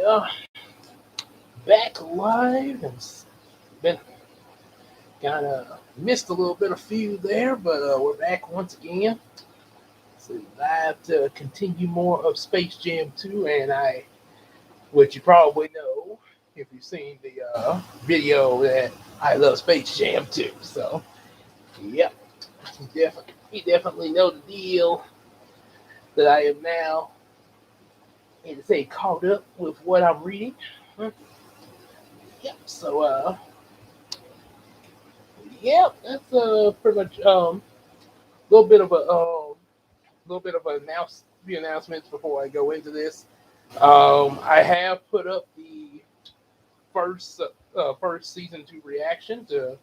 Yeah, back live and been kind of missed a little bit of few there, but we're back once again. So live to continue more of Space Jam 2, and which you probably know if you've seen the video that I love Space Jam 2. So, yep, you definitely know the deal that I am now, and to say caught up with what I'm reading. Yep. So, yep, that's pretty much little bit of a little bit of few announcements before I go into this. I have put up the first season two reaction to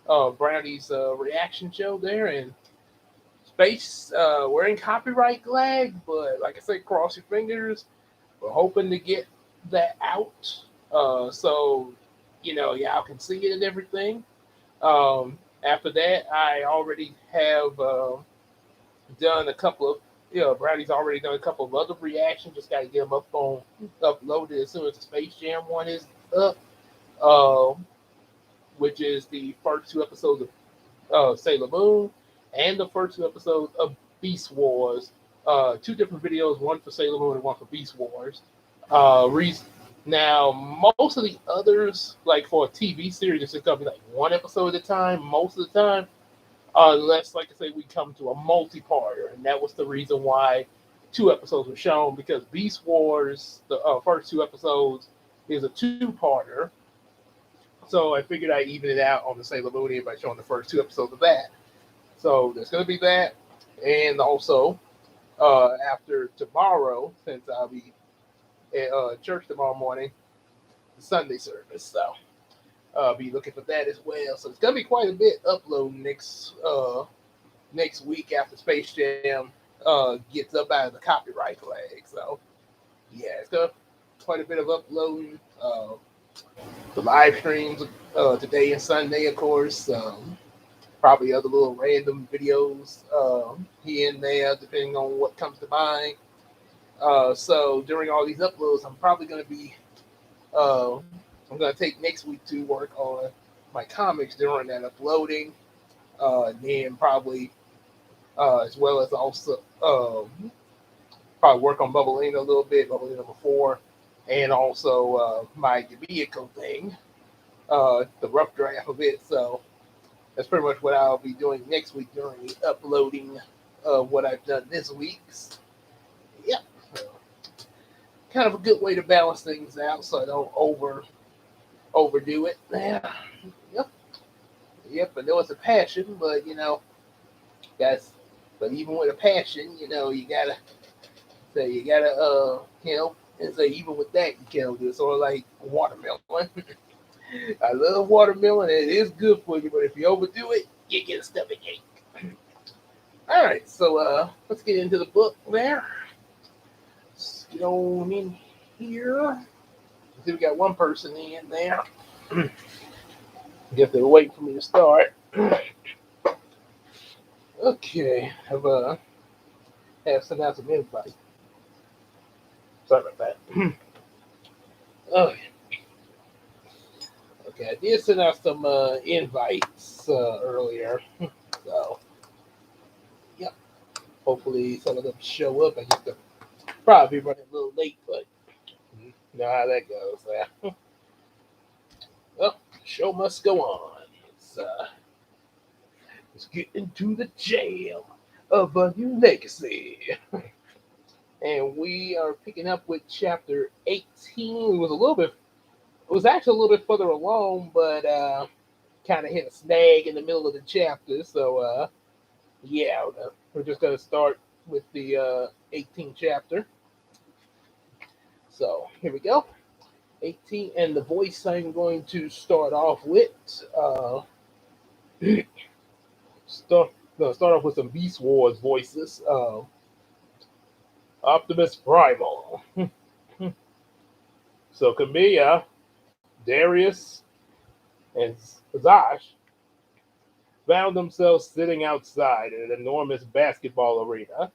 Brownie's reaction show there, and space. We're in copyright lag, but like I said, cross your fingers. We're hoping to get that out, so y'all can see it and everything. After that, I already have done a couple of, Bradley's already done a couple of other reactions. Just got to get them uploaded as soon as the Space Jam one is up, um, which is the first two episodes of Sailor Moon and the first two episodes of Beast Wars. Two different videos, one for Sailor Moon and one for Beast Wars. Re- Now, most of the others, like for a TV series, it's just gonna be like one episode at a time. Most of the time, unless, like I say, we come to a multi-parter, and that was the reason why two episodes were shown, because Beast Wars, the first two episodes, is a two-parter. So I figured I'd even it out on the Sailor Moon by showing the first two episodes of that. So there's going to be that, and also after tomorrow, since I'll be at church tomorrow morning, the Sunday service. So I'll be looking for that as well. So it's going to be quite a bit uploading next week after Space Jam gets up out of the copyright flag. So yeah, it's gonna quite a bit of uploading. The live streams today and Sunday, of course. Probably other little random videos here and there, depending on what comes to mind. So during all these uploads, I'm probably going to be I'm going to take next week to work on my comics during that uploading, and then probably as well as also probably work on Bubbleina a little bit, Bubbleina before, and also my vehicle thing, the rough draft of it. So that's pretty much what I'll be doing next week during the uploading of what I've done this week's. Yep. So, kind of a good way to balance things out so I don't overdo it. Yeah. Yep. Yep. I know it's a passion, but guys. But even with a passion, you gotta and say even with that you can't do it. Sort of like watermelon. I love watermelon. It is good for you, but if you overdo it, you get a stomach ache. All right, so let's get into the book there. Let's get on in here. See, we got one person in there. Guess they're waiting for me to start. Okay, have sent out some invite. Sorry about that. Okay. Okay, I did send out some invites earlier. So, yep. Hopefully some of them show up. I just probably running a little late, but you know how that goes. Well, show must go on. Let's get into the jail of a new legacy. And we are picking up with chapter 18. It was actually a little bit further along, but kind of hit a snag in the middle of the chapter. So, yeah, we're just going to start with the 18th chapter. So, here we go. 18, and the voice I'm going to start off with. Start off with some Beast Wars voices. Optimus Primal. So Camilla, Darius, and Zash found themselves sitting outside in an enormous basketball arena,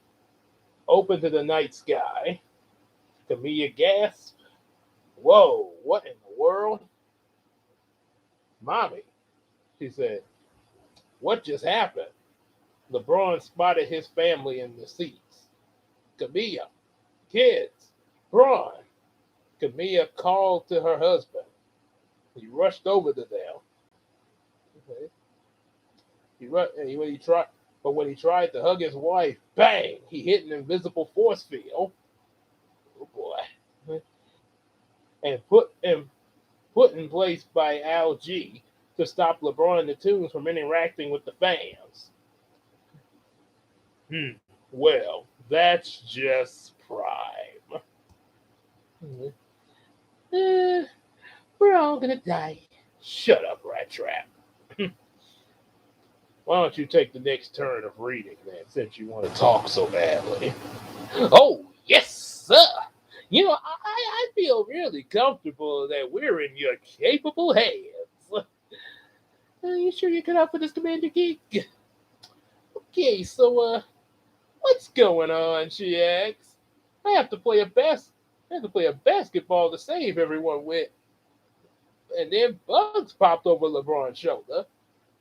open to the night sky. Camilla gasped, Whoa, what in the world? Mommy, she said, what just happened? LeBron spotted his family in the seats. Camilla, kids, Braun. Camilla called to her husband. He rushed over to them. Okay. When he tried to hug his wife, bang! He hit an invisible force field. Oh boy! And put in place by Al G to stop LeBron and the Tunes from interacting with the fans. Well, that's just prime. Uh, we're all gonna die. Shut up, Rat Trap. Why don't you take the next turn of reading then, since you want to talk so badly? Oh, yes, sir. I feel really comfortable that we're in your capable hands. Are you sure you cut out for this Commander Geek? Okay, so, what's going on, she asks. I have to play a basketball to save everyone with. And then Bugs popped over LeBron's shoulder.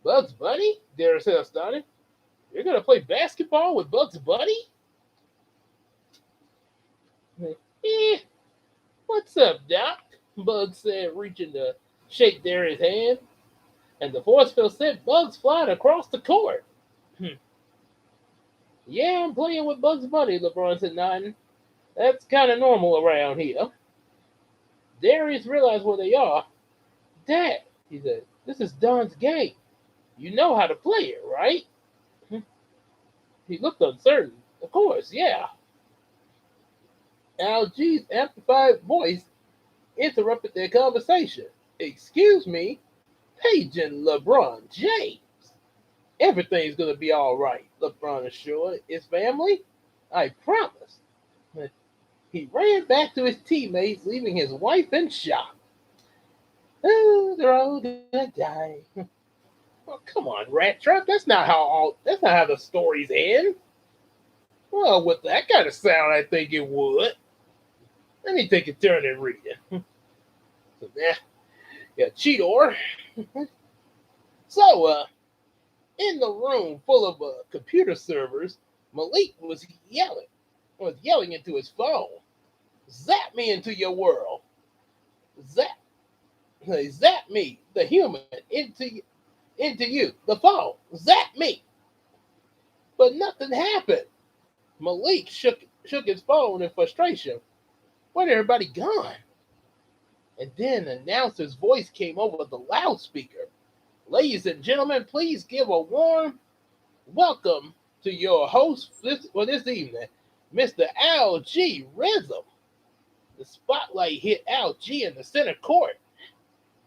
Bugs Bunny? Dare said astonished. You're gonna play basketball with Bugs Bunny? Eh, what's up, Doc? Bugs said, reaching to shake Darius' hand. And the force field sent Bugs flying across the court. Yeah, I'm playing with Bugs Bunny, LeBron said, nodding. That's kind of normal around here. Darius realized where they are. Dad, he said, this is Don's game. You know how to play it, right? He looked uncertain. Of course, yeah. Al G's amplified voice interrupted their conversation. Excuse me, paging LeBron James. Everything's gonna be all right, LeBron assured his family. I promise. He ran back to his teammates, leaving his wife in shock. Oh, they're all gonna die. Oh, come on, Rat Trap. That's not how the stories end. Well, with that kind of sound, I think it would. Let me take a turn and read it. So, yeah, Cheetor. So, in the room full of computer servers, Malik was yelling into his phone. Zap me into your world. Zap, zap me, the human, into you, the phone. Zap me. But nothing happened. Malik shook his phone in frustration. Where'd everybody gone? And then an announcer's voice came over the loudspeaker. Ladies and gentlemen, please give a warm welcome to your host for this evening, Mr. Al G. Rhythm. The spotlight hit Al G in the center court.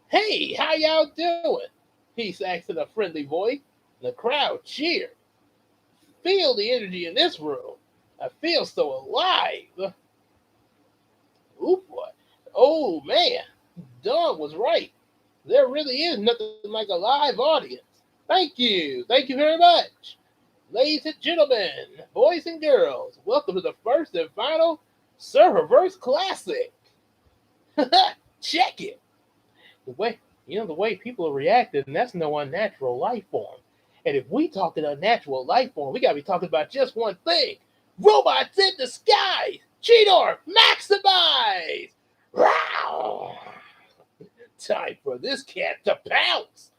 Hey, how y'all doing? He asked in a friendly voice. The crowd cheered. Feel the energy in this room. I feel so alive. Ooh boy. Oh man. Don was right. There really is nothing like a live audience. Thank you. Thank you very much. Ladies and gentlemen, boys and girls, welcome to the first and final Serververse Classic. Check it. The way people are reacting, that's no unnatural life form. And if we talk an unnatural life form, we gotta be talking about just one thing. Robots in disguise! Cheetor, maximize! Wow! Time for this cat to pounce!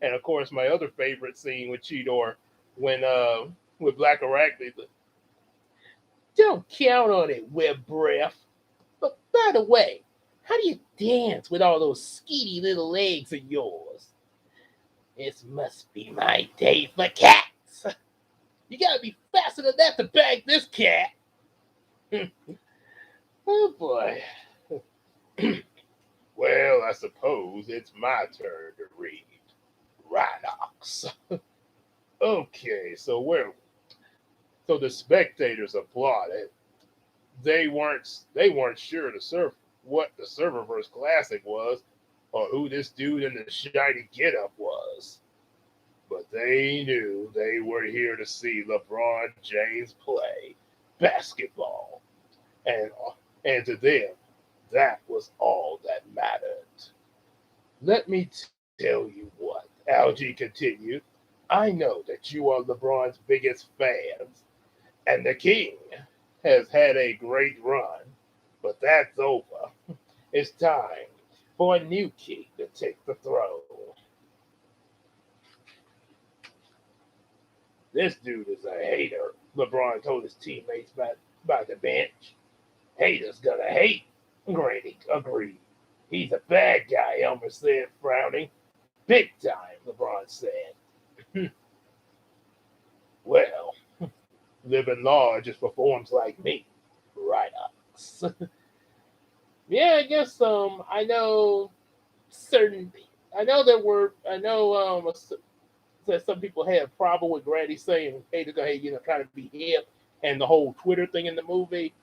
And of course, my other favorite scene with Cheetor when with Black Arachne. Don't count on it, web breath. But by the way, how do you dance with all those skeety little legs of yours? This must be my day for cats. You gotta be faster than that to bag this cat. Oh boy. Well, I suppose it's my turn to read. Rhinox. Okay, so the spectators applauded. They weren't sure what the Serververse Classic was or who this dude in the shiny getup was. But they knew they were here to see LeBron James play basketball. And and to them, That was all that mattered. Let me tell you what, Algie continued. I know that you are LeBron's biggest fans, and the king has had a great run, but that's over. It's time for a new king to take the throne. This dude is a hater, LeBron told his teammates by the bench. Haters gonna hate, Grady agreed. He's a bad guy, Elmer said, frowning. Big time, LeBron said. Well, living large is for forms like me. Right ups. Yeah, I guess I know certain I know there were I know that some people had a problem with Granny saying, "Hey, to go ahead, trying to be hip," and the whole Twitter thing in the movie.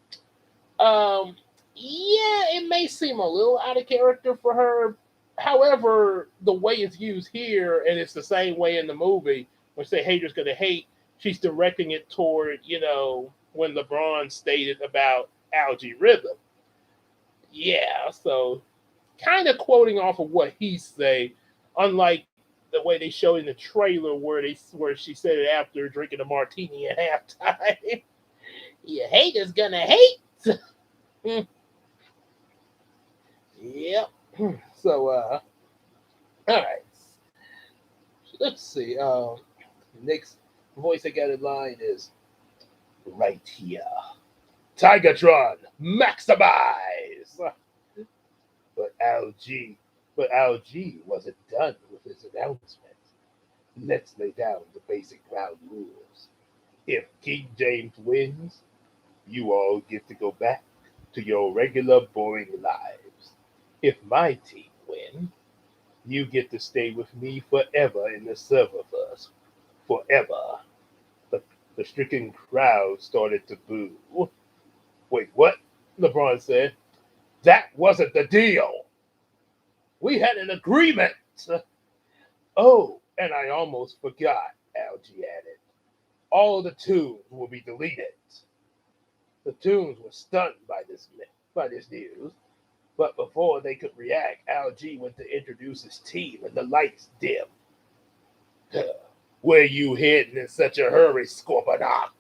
Um, yeah, it may seem a little out of character for her. However, the way it's used here, and it's the same way in the movie, when say haters gonna hate, she's directing it toward when LeBron stated about Algae Rhythm. Yeah, so kind of quoting off of what he say, unlike the way they showed in the trailer where she said it after drinking a martini at halftime. Your haters gonna hate. Yep. So all right. Let's see. The next voice I got in line is right here. Tigatron, maximize. But LG, but LG wasn't done with his announcement. Let's lay down the basic ground rules. If King James wins, you all get to go back to your regular boring lives. If my team win, you get to stay with me forever in the serververse. Forever. The, the stricken crowd started to boo. Wait, what? LeBron said. That wasn't the deal. We had an agreement. Oh, and I almost forgot, Algie added. All the tunes will be deleted. The tunes were stunned by this news, but before they could react, Algie went to introduce his team, and the lights dimmed. Where you heading in such a hurry, Scorponok?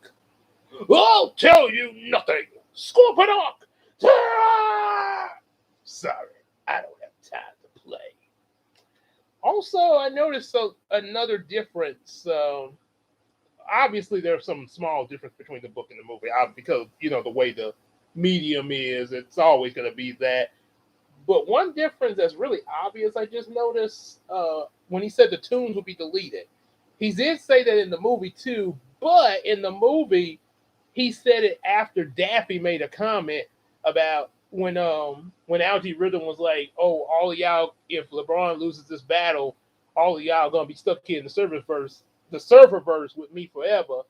I'll tell you nothing, Scorponok! Sorry, I don't have time to play. Also, I noticed another difference. Obviously, there's some small difference between the book and the movie because the way the medium is. It's always going to be that. But one difference that's really obvious, I just noticed when he said the tunes would be deleted. He did say that in the movie too, but in the movie, he said it after Daffy made a comment about when Algae Rhythm was like, "Oh, all of y'all, if LeBron loses this battle, all of y'all gonna be stuck here in the server verse with me forever."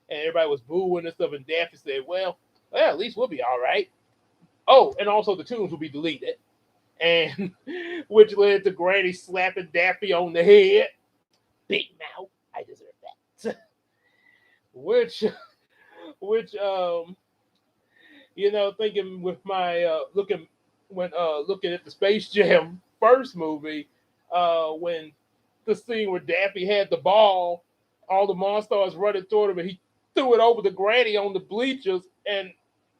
And everybody was booing and stuff, and Daffy said, "Well, at least we'll be all right." Oh, and also the tunes will be deleted, and which led to Granny slapping Daffy on the head. Big mouth, I deserve that. which, which, thinking with my looking at the Space Jam first movie, when the scene where Daffy had the ball, all the monsters running toward him, and he threw it over the Granny on the bleachers, and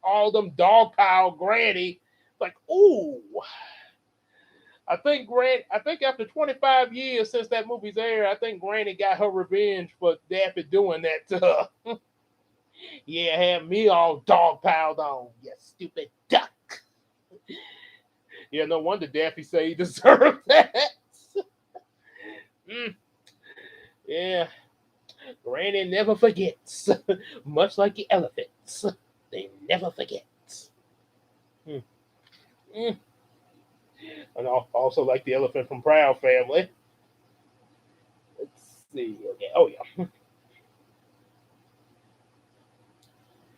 all them dog pile Granny. Like, ooh, I think after 25 years since that movie's aired, I think Granny got her revenge for Daffy doing that to her. Yeah, had me all dog piled on. You stupid duck. Yeah, no wonder Daffy say he deserved that. Mm, yeah, Granny never forgets. Much like the elephants, they never forget. Mm, mm. And also like the elephant from Proud Family. Let's see. Okay. Oh yeah.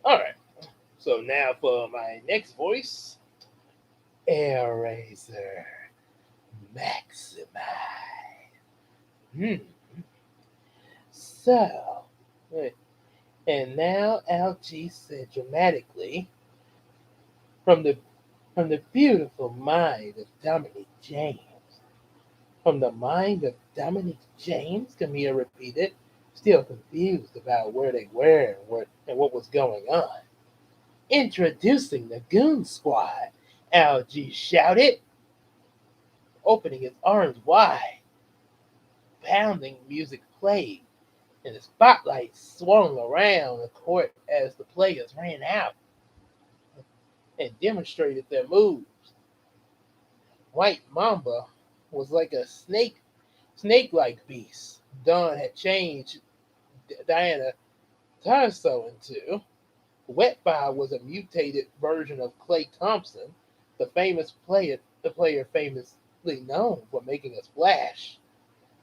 All right. So now for my next voice, Eraser Maximize. Hmm. So, and now LG said dramatically from the From the beautiful mind of Dominic James. From the mind of Dominic James, Camille repeated, still confused about where they were and what was going on. Introducing the Goon Squad, Algie shouted, opening his arms wide. Pounding music played, and the spotlight swung around the court as the players ran out and demonstrated their moves. White Mamba was like a snake-like beast Don had changed Diana Tarso into. Wetfire was a mutated version of Clay Thompson, the player famously known for making a splash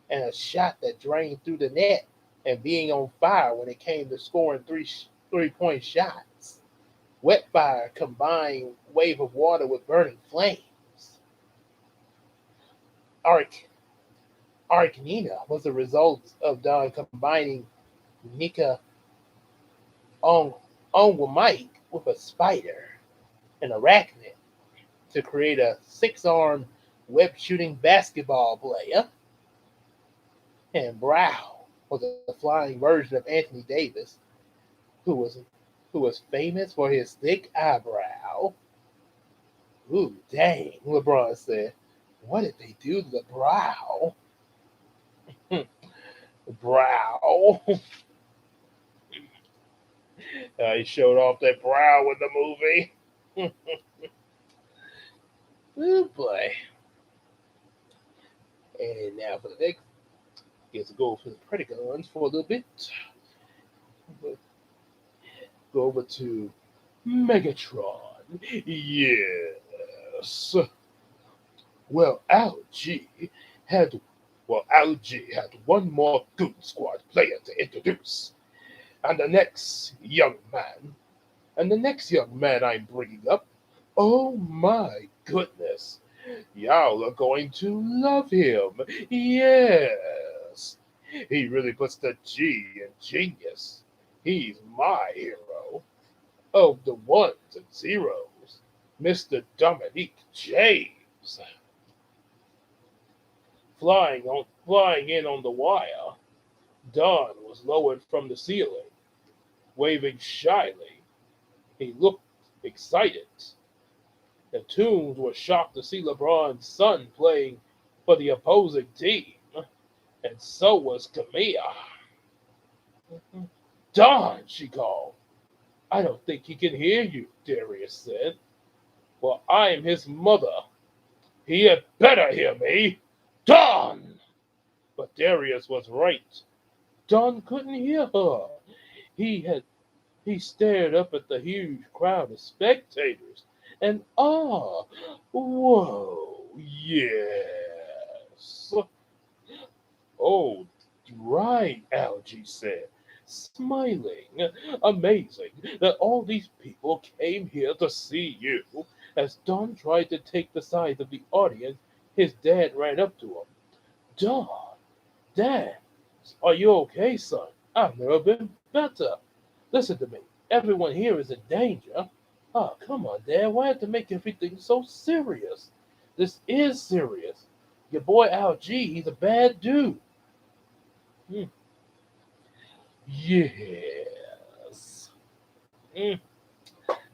and a shot that drained through the net and being on fire when it came to scoring three-point shots. Wetfire combined wave of water with burning flames. Arc Arcanina was the result of Don combining Nika on Mike with a spider, an arachnid, to create a six-armed web shooting basketball player. And Brow was a flying version of Anthony Davis, who was who was famous for his thick eyebrow. Ooh, dang, LeBron said. What did they do to the brow? Brow. He showed off that brow in the movie. Oh boy. And now for the next, get to go for the Predacons for a little bit. Go over to Megatron. Yes. Well, had Algae had one more Goon Squad player to introduce. And the next young man, and the next young man I'm bringing up, oh my goodness, y'all are going to love him. Yes. He really puts the G in genius. He's my hero of the ones and zeros, Mr. Dominique James. Flying in on the wire, Don was lowered from the ceiling, waving shyly. He looked excited. The Toons were shocked to see LeBron's son playing for the opposing team, and so was Camilla. Don, she called. I don't think he can hear you, Darius said. Well, I am his mother. He had better hear me. Don! But Darius was right. Don couldn't hear her. He had he stared up at the huge crowd of spectators and whoa, yes. Oh, right, Algie said, smiling. Amazing that all these people came here to see you. As Don tried to take the side of the audience, his dad ran up to him. Don, Dad, are you okay, son? I've never been better. Listen to me. Everyone here is in danger. Oh, come on, Dad. Why have to make everything so serious? This is serious. Your boy Algie, he's a bad dude. Hmm. Yes. Mm.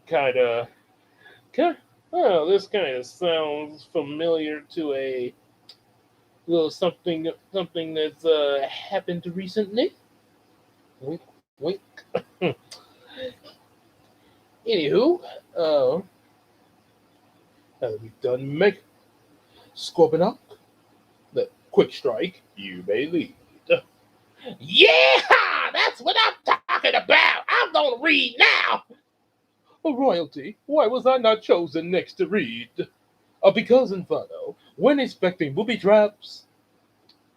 Kind of. Oh, this kind of sounds familiar to a little something that's happened recently. Wink, wink. Anywho, we've done Meg Scorponok. The quick strike. You may lead. Yeah, that's what I'm talking about. I'm gonna read now. A royalty. Why was I not chosen next to read? Because Inferno, when inspecting booby traps,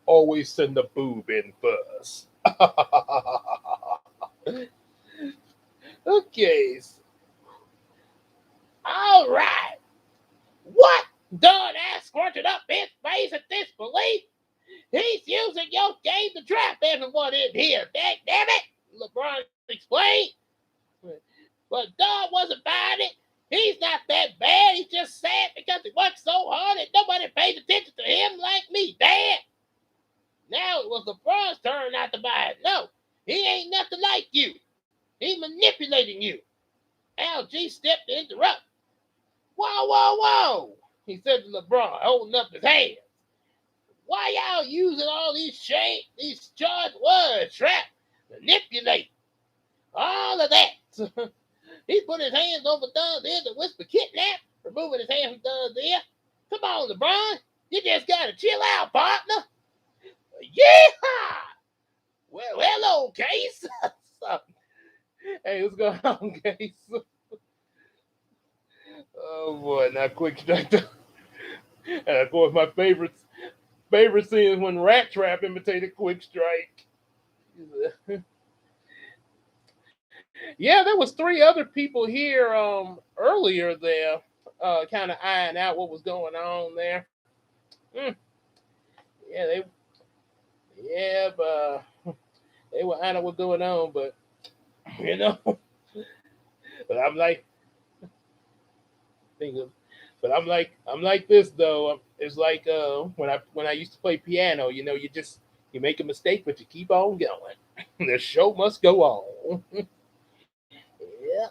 always send the boob in first. Okay. All right. What? Don asked, scrunching up his face at this belief. He's using your game to trap everyone in here. Damn it. LeBron explained. But Don wasn't buying it. He's not that bad. He's just it was LeBron's turn not to buy it. No, he ain't nothing like you. He manipulating you. LG stepped to interrupt. Whoa, whoa, whoa, he said to LeBron, holding up his hand. Why y'all using all these charged words? Trap, manipulate, all of that. He put his hands over Don's ear to whisper kidnap, removing his hand from Don's ear. Come on, LeBron. You just gotta chill out, partner. Yeah! Well, hello, Case. So, Hey, what's going on, Case? Oh boy, now quick strike. And of course, my favorite scene is when Rat Trap imitated Quick Strike. Yeah, there was three other people here earlier there, kind of eyeing out what was going on there. Mm, yeah, but they were eyeing out what's going on, but you know, but I'm like, think of, but I'm like this though. It's like when I used to play piano. You know, you make a mistake, but you keep on going. The show must go on. Yeah.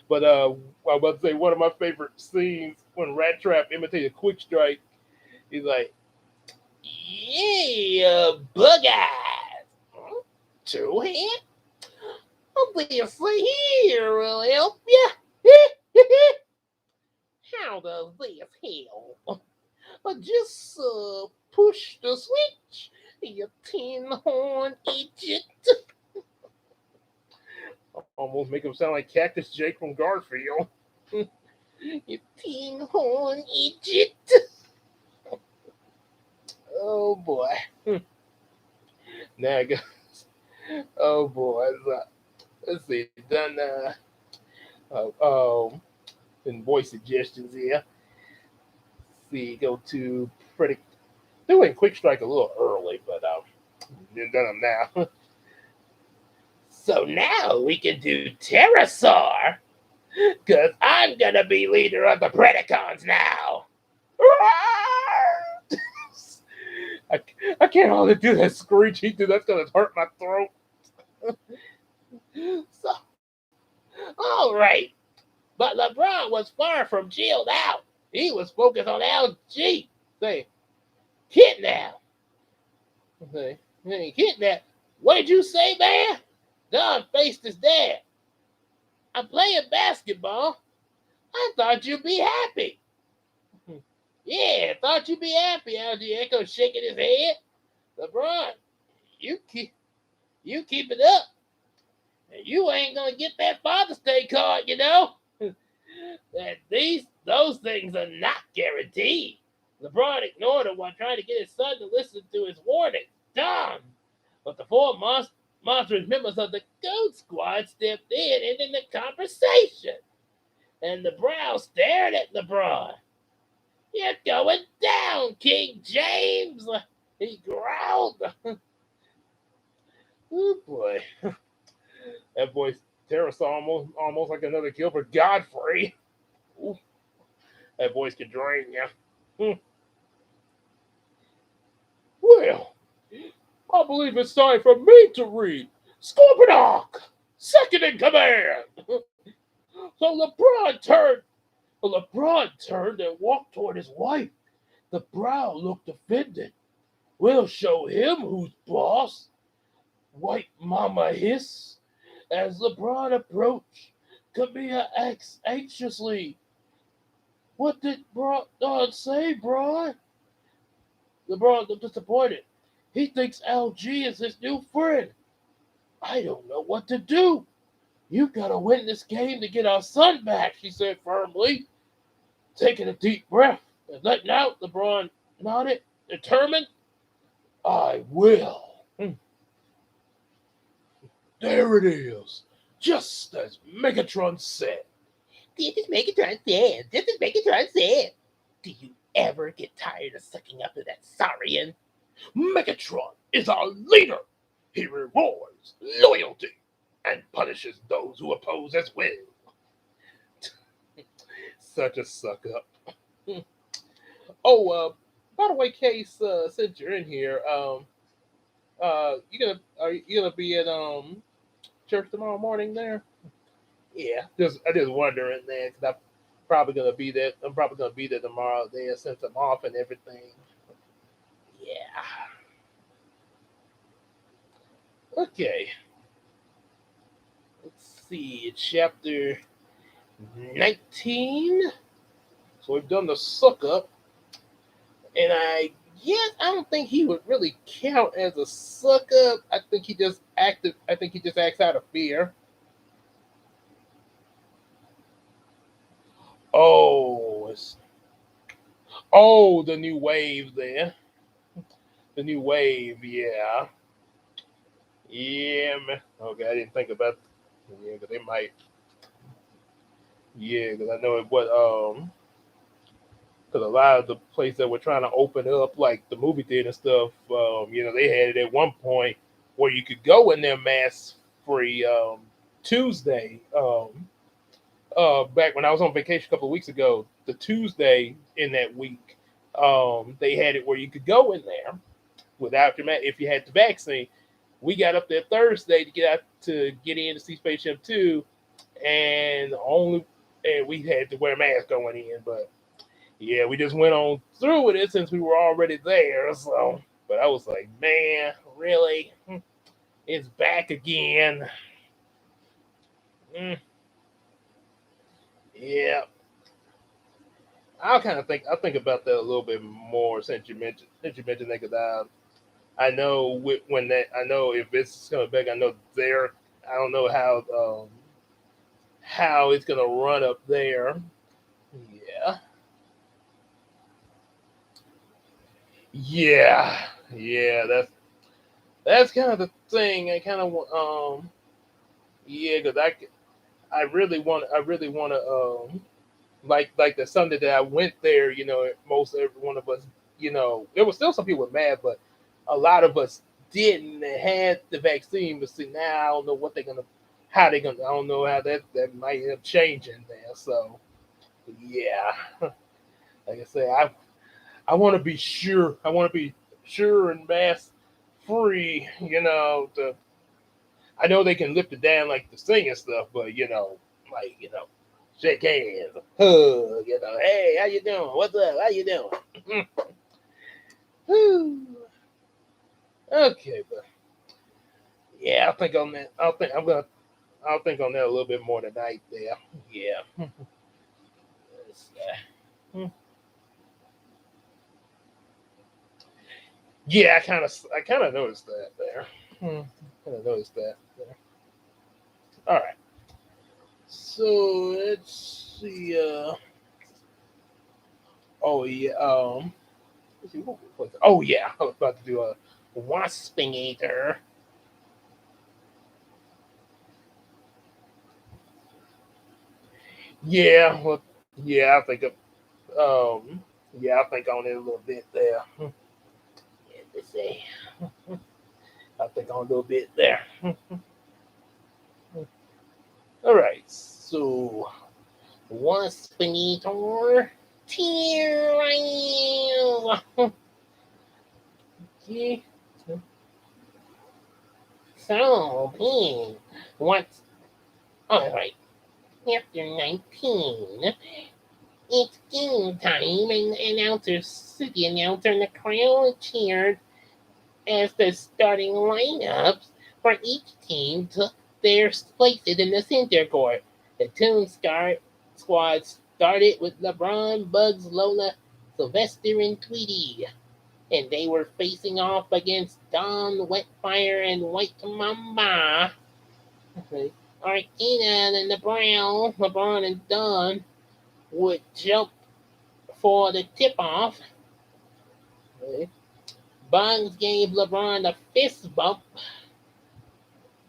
But I was about to say one of my favorite scenes when Rat Trap imitated Quick Strike. He's like, yeah, bug eyes. Two hand? Obviously, here will help ya. How does this help? Just push the switch, you tin horn idiot. almost make him sound like Cactus Jake from Garfield. You tin horn idiot. Oh boy. Now I got, oh boy. Let's see. Done. And voice suggestions here. See, go to predict. Doing Quick Strike a little early, but done them now. So now we can do Pterosaur, because I'm going to be leader of the Predacons now. I, I can't hardly do that screech he do. That's gonna hurt my throat. So, all right. But LeBron was far from chilled out. He was focused on LG. Say, Kidnap. say, Hey, kidnap. What did you say, man? Don faced his dad. I'm playing basketball. I thought you'd be happy. Yeah, thought you'd be happy. LG Echo shaking his head. LeBron, you keep it up. And you ain't gonna get that Father's Day card, you know. That those things are not guaranteed. LeBron ignored him while trying to get his son to listen to his warning. Dumb. But the four monstrous members of the Goat Squad stepped in, ending the conversation. And the Browns stared at LeBron. You're going down, King James. He growled. oh boy, that voice Terrace almost like another Gilbert Godfrey. Ooh, that voice can drain you. Well, I believe it's time for me to read Scorponok, second in command. So LeBron turned and walked toward his wife. The brow looked offended. We'll show him who's boss. White Mama hissed. As LeBron approached, Camilla asked anxiously, what did Don say, Bron? LeBron looked disappointed. He thinks LG is his new friend. I don't know what to do. You gotta win this game to get our son back, she said firmly. Taking a deep breath and letting out, LeBron nodded, determined. I will. There it is, just as Megatron said. This is Megatron said. This is Megatron said. Do you ever get tired of sucking up to that Saurian? Megatron is our leader. He rewards loyalty and punishes those who oppose as well. Such a suck up. Oh, by the way, Case, since you're in here, You gonna be at church tomorrow morning there? Yeah, just I just wondering there because I'm probably gonna be there. I'm probably gonna be there tomorrow there since I'm off and everything. Yeah. Okay. Let's see. Chapter 19. So we've done the suck up, and I don't think he would really count as a suck up. I think he just acted. I think he just acts out of fear. Oh, the new wave there. The new wave, yeah. Yeah, man. Okay, I didn't think about. Yeah, because they might. Yeah, because I know it. What because a lot of the places that were trying to open up, like the movie theater and stuff, they had it at one point where you could go in there mask free Tuesday. Back when I was on vacation a couple of weeks ago, the Tuesday in that week, they had it where you could go in there without your mask if you had the vaccine. We got up there Thursday to get in to see Space Jam 2, and we had to wear masks going in, but yeah, we just went on through with it since we were already there. So, but I was like, man, really, it's back again. Mm, yeah, I'll think about that a little bit more since you mentioned that because I know when that I know if it's coming back. I know there. I don't know how it's gonna run up there. Yeah, yeah, yeah. That's kind of the thing. I kind of yeah, because I really want to like the Sunday that I went there. Most every one of us, there was still some people with mad, but a lot of us didn't and had the vaccine. But see, now I don't know what they're gonna, how they're gonna. I don't know how that might end up changing there. So yeah, like I say, I want to be sure. I want to be sure and mask free. I know they can lift it down like the singing stuff, but like shake hands, hug. Hey, how you doing? What's up? How you doing? Whew. Okay, but yeah, I'll think on that. I'll think on that a little bit more tonight. There, yeah. Hmm. Yeah, I kind of noticed that there. Kind of noticed that there. All right, so let's see. Oh yeah. Let's see, oh yeah, I was about to do a wasping eater. Yeah, well, yeah, um, yeah, I think on it a little bit there. Let's see, I think on a little bit there. All right, so wasping eater, tear. Yeah. So, Ping, what's all right? Chapter 19. It's game time, and city announcer and the crowd cheered as the starting lineups for each team took their places in the center court. The Squad started with LeBron, Bugs, Lola, Sylvester, and Tweety, and they were facing off against Don, Wetfire, and White Mamba. Arkina and the Brown, LeBron and Don would jump for the tip off. Bugs gave LeBron a fist bump,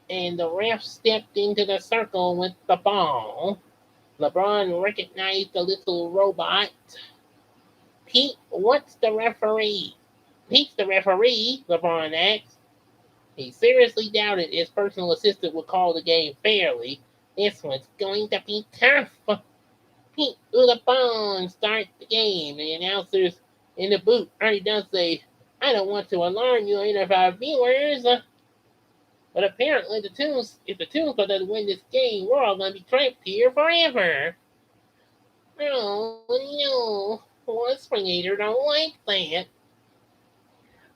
and the ref stepped into the circle with the ball. LeBron recognized the little robot. Pete, what's the referee? Pete's the referee, LeBron asked. He seriously doubted his personal assistant would call the game fairly. This one's going to be tough. Pete Udapon start the game. The announcers in the booth already does say, I don't want to alarm you or any of our viewers, but apparently if the Toons doesn't win this game, we're all gonna be trapped here forever. Oh no, Horse Creator don't like that.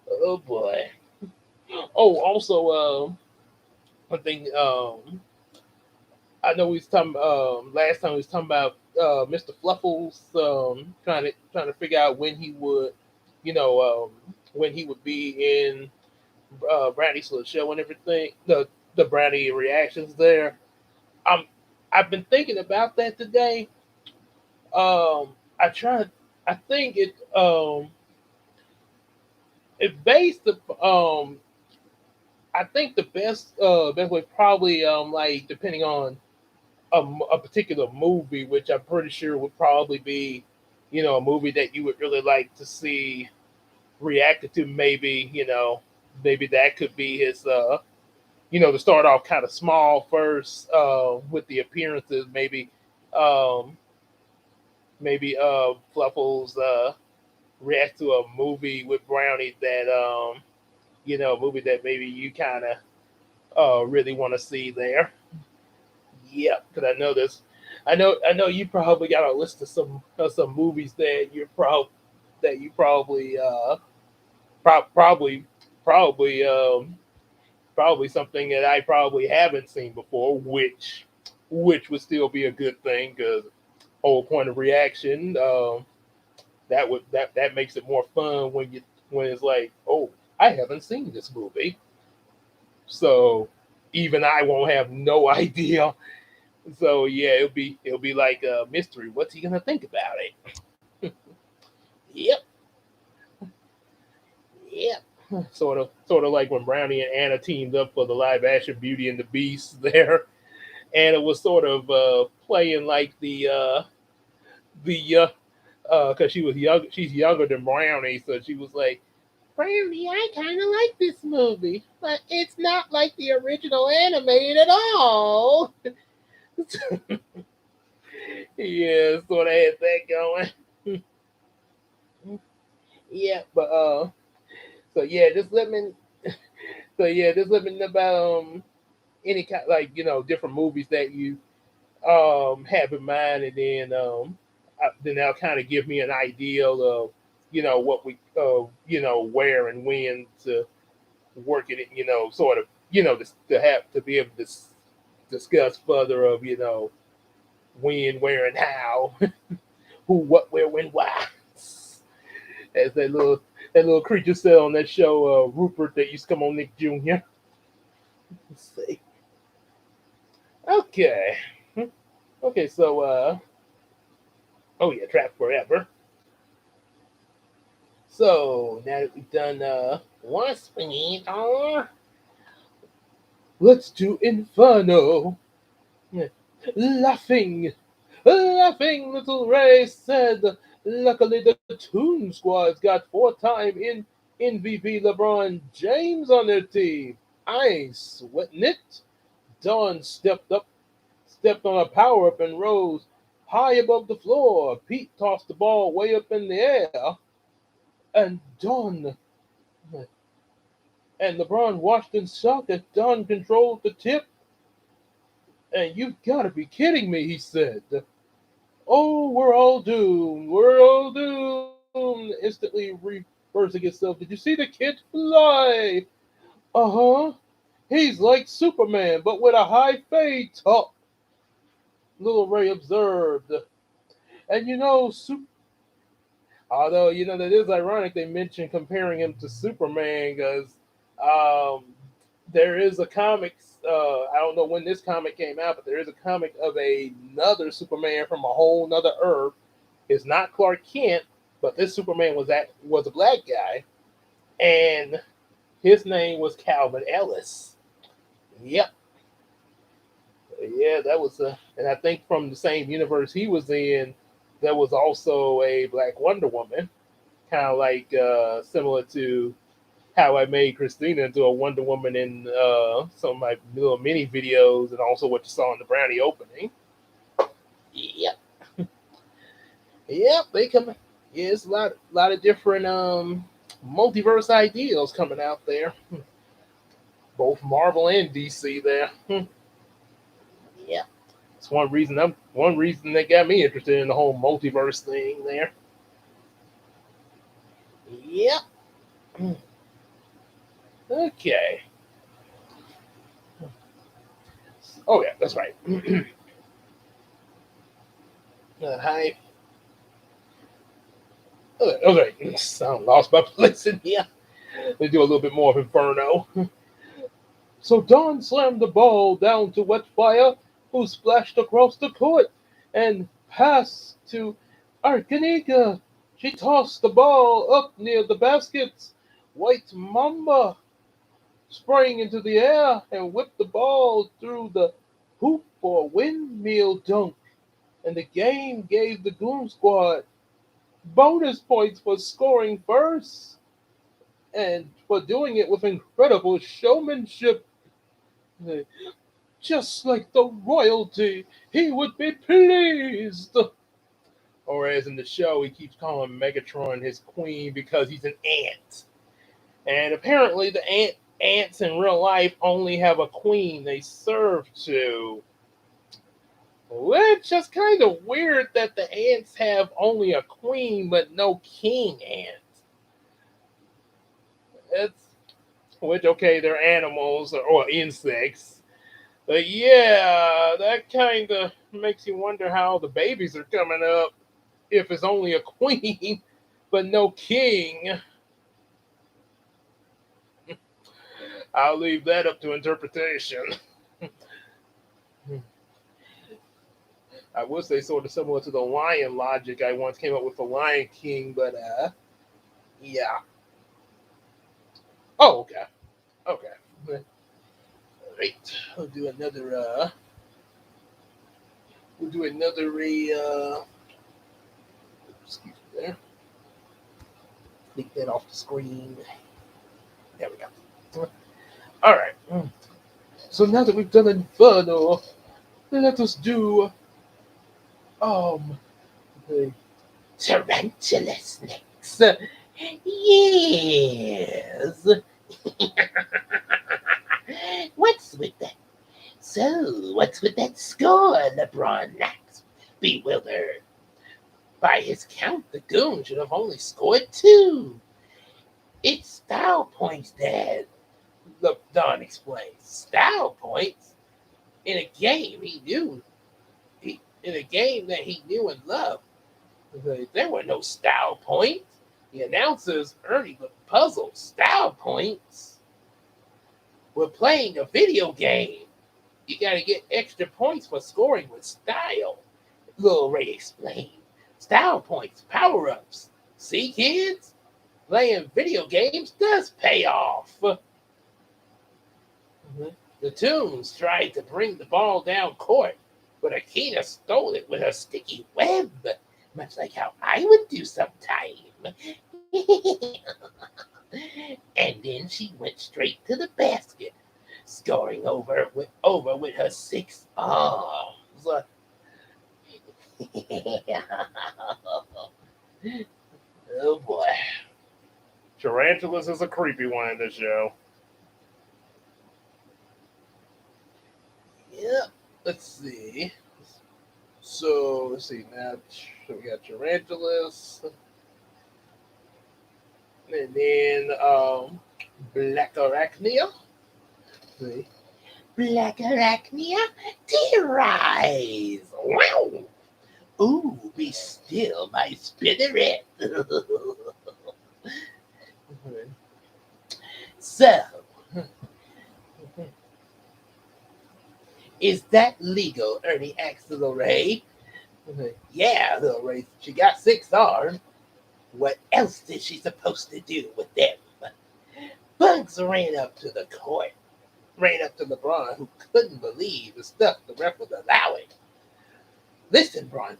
Oh boy. Oh, also, one thing. I know we was talking. Last time we was talking about Mr. Fluffles. Trying to figure out when he would, when he would be in Brownie's little show and everything. The Brownie reactions there. Um, I've been thinking about that today. I try. I think it based the I think the best way probably like depending on a particular movie, which I'm pretty sure would probably be, a movie that you would really like to see reacted to. Maybe maybe that could be his. To start off kind of small first with the appearances. Um, maybe Fluffles react to a movie with Brownie that a movie that maybe you kind of really want to see there. Yep, because I know this. I know you probably got a list of some movies that you probably probably probably probably something that I probably haven't seen before, which would still be a good thing because whole point of reaction that makes it more fun when it's like, oh, I haven't seen this movie, so even I won't have no idea. So yeah, it'll be like a mystery. What's he gonna think about it? Yep, yep. Sort of like when Brownie and Anna teamed up for the live action Beauty and the Beast. There, Anna was sort of playing like the because she was young. She's younger than Brownie, so she was like, Brownie, I kind of like this movie, but it's not like the original animated at all. Yeah, sort of had that going. Yeah, but so yeah, just let me. So yeah, just let me know about any kind like different movies that you have in mind, and then that'll kind of give me an idea of what we where and when to work it. Sort of to have to be able to discuss further of when, where, and how, who, what, where, when, why. As that little creature said on that show, Rupert, that used to come on Nick Jr. Let's see. Okay. Okay, so oh yeah, Trap Forever. So now that we've done What's Creator? let's do Inferno. Laughing, laughing little Ray said, luckily the Toon Squad's got four-time in MVP LeBron James on their team. I ain't sweating it. Dawn stepped on a power up and rose high above the floor. Pete tossed the ball way up in the air, and Dawn and LeBron watched in shock as Dawn controlled the tip. And you've got to be kidding me, he said. Oh, we're all doomed. We're all doomed. Instantly reversing itself. Did you see the kid fly? Uh huh. He's like Superman, but with a high fade top, little Ray observed. And although that is ironic they mentioned comparing him to Superman because um, there is a comics. I don't know when this comic came out, but there is a comic of another Superman from a whole nother Earth. It's not Clark Kent, but this Superman was a black guy, and his name was Calvin Ellis. Yep, yeah, that was and I think from the same universe he was in, there was also a Black Wonder Woman, kind of like similar to how I made Christina into a Wonder Woman in some of my little mini videos, and also what you saw in the Brownie opening. Yep, yep, they come. Yeah, it's a lot of different multiverse ideals coming out there, both Marvel and DC. There, Yep. it's one reason that got me interested in the whole multiverse thing. There, Yep. okay. Oh yeah, that's right. Hi. Okay, sound lost my place in here. They do a little bit more of Inferno. So Don slammed the ball down to Wetfire, who splashed across the court and passed to Arcanica. She tossed the ball up near the baskets. White Mamba sprang into the air and whipped the ball through the hoop for a windmill dunk. And the game gave the Goon Squad bonus points for scoring first and for doing it with incredible showmanship. Just like the royalty, he would be pleased. Or as in the show, he keeps calling Megatron his queen because he's an ant. And apparently ants in real life only have a queen they serve to. Which is kind of weird that the ants have only a queen but no king ant. It's which okay, they're animals or insects. But yeah, that kind of makes you wonder how the babies are coming up if it's only a queen but no king. I'll leave that up to interpretation. I would say sort of similar to the lion logic I once came up with the Lion King, but yeah. Oh, okay, okay. Right, we'll do another excuse me there. Click that off the screen. There we go. All right. So now that we've done Inferno, let us do um the Tarantula snakes. Yes. What's with that? So, what's with that score? LeBron acts bewildered. By his count, the goon should have only scored 2. It's style points, Dad. Don explains. Style points? In a game in a game that he knew and loved. There were no style points. The announcers, Ernie, looked puzzled. Style points? We're playing a video game. You gotta get extra points for scoring with style. Lil Ray explained. Style points, power ups. See, kids? Playing video games does pay off. The Toons tried to bring the ball down court, but Akina stole it with her sticky web, much like how I would do sometime. And then she went straight to the basket, scoring over with her 6 arms. Oh boy. Tarantulas is a creepy one in the show. Yep. Let's see. So let's see now. So we got tarantulas, and then black arachnia. See. Black arachnia, terrorize. Wow. Ooh, be still, my spinneret. So, is that legal? Ernie asked Little Ray. Yeah, Little Ray. She got 6 arms. What else is she supposed to do with them? Bugs ran up to the court. Ran up to LeBron, who couldn't believe the stuff the ref was allowing. Listen, Bron,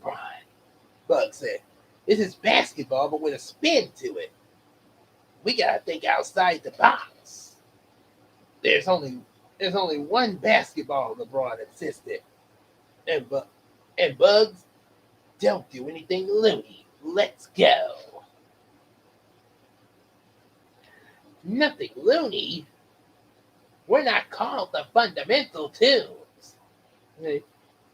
Bug said. This is basketball, but with a spin to it. We gotta think outside the box. There's only one basketball, LeBron insisted. And Bugs, don't do anything loony. Let's go. Nothing loony. We're not called the fundamental tunes.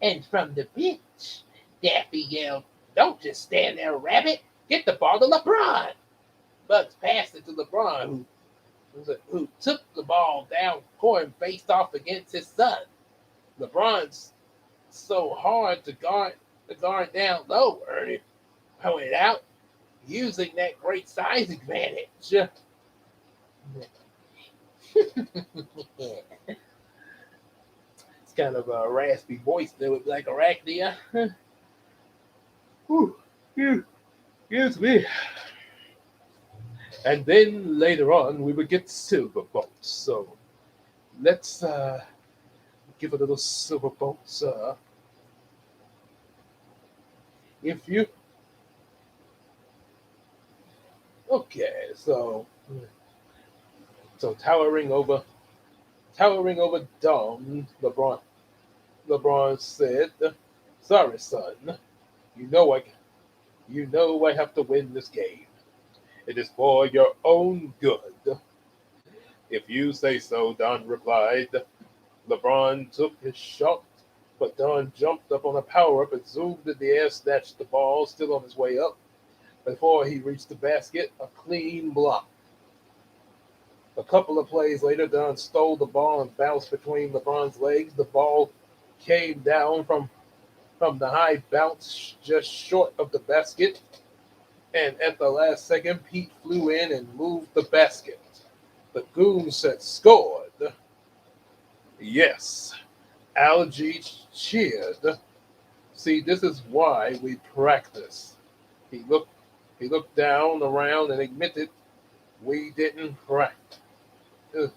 And from the bench, Daffy yelled, "Don't just stand there, Rabbit. Get the ball to LeBron." Bugs passed it to LeBron, who took the ball down court and faced off against his son. LeBron's so hard to guard down low, Ernie pointed out, using that great size advantage. It's kind of a raspy voice there with like arachnia. Whew, excuse me. And then later on, we would get silver bolts. So let's give a little silver bolts. If you okay, so towering over Dom, LeBron said, "Sorry, son. You know I you know I have to win this game. It is for your own good." "If you say so," Don replied. LeBron took his shot, but Don jumped up on a power up and zoomed in the air, snatched the ball, still on his way up. Before he reached the basket, a clean block. A couple of plays later, Don stole the ball and bounced between LeBron's legs. The ball came down from the high bounce just short of the basket, and at the last second, Pete flew in and moved the basket. The goon said, "Scored." Yes, Algie cheered. "See, this is why we practice." He looked he looked down around and admitted, "We didn't practice." Uh,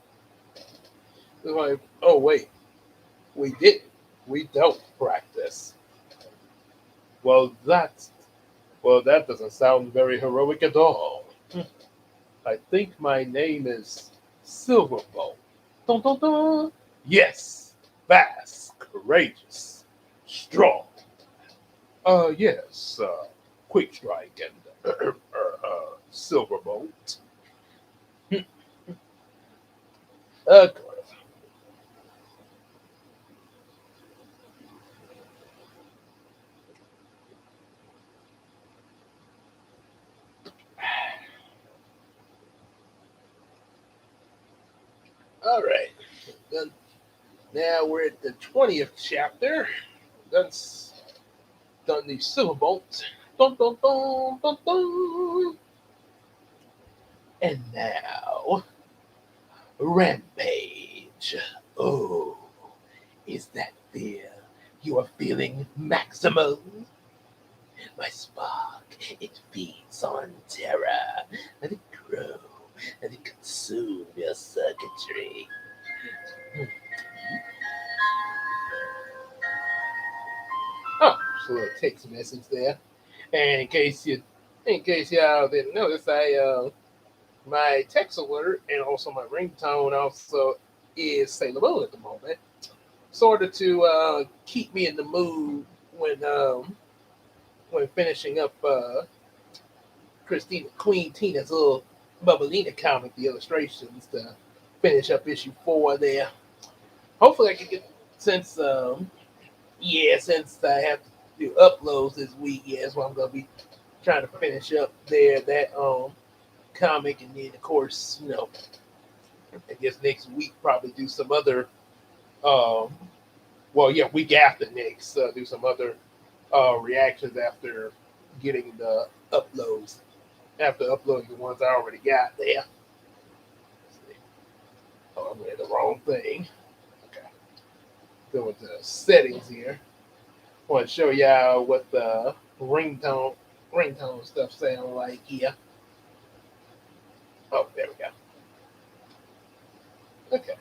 like, oh wait, we didn't. We don't practice. Well, that doesn't sound very heroic at all. I think my name is Silverbolt. Dun, dun, dun. Yes, fast, courageous, strong. Yes, Quick Strike and Silverbolt. Of course. All right. Then now we're at the 20th chapter. That's done the Silverbolt. Dun, dun, dun, dun, dun. And now, Rampage. Oh, is that fear you are feeling, Maximum? My spark, it feeds on terror. Let it grow. Let it consume your circuitry. Oh, just a little text message there. And in case y'all didn't notice, my text alert and also my ringtone also is Sailor Moon at the moment, sort of to keep me in the mood when finishing up Christina Queen Tina's little Bubbalina comic, the illustrations to finish up issue 4 there. Hopefully, I can get since I have to do uploads this week. Yeah, that's what I'm gonna be trying to finish up there that comic, and then of course I guess next week probably do some other um well yeah week after next do some other reactions after getting the uploads after uploading the ones I already got there. Let's see. Oh, I'm in the wrong thing. Okay, go into settings here. I want to show y'all what the ringtone stuff sound like here. Oh, there we go. Okay.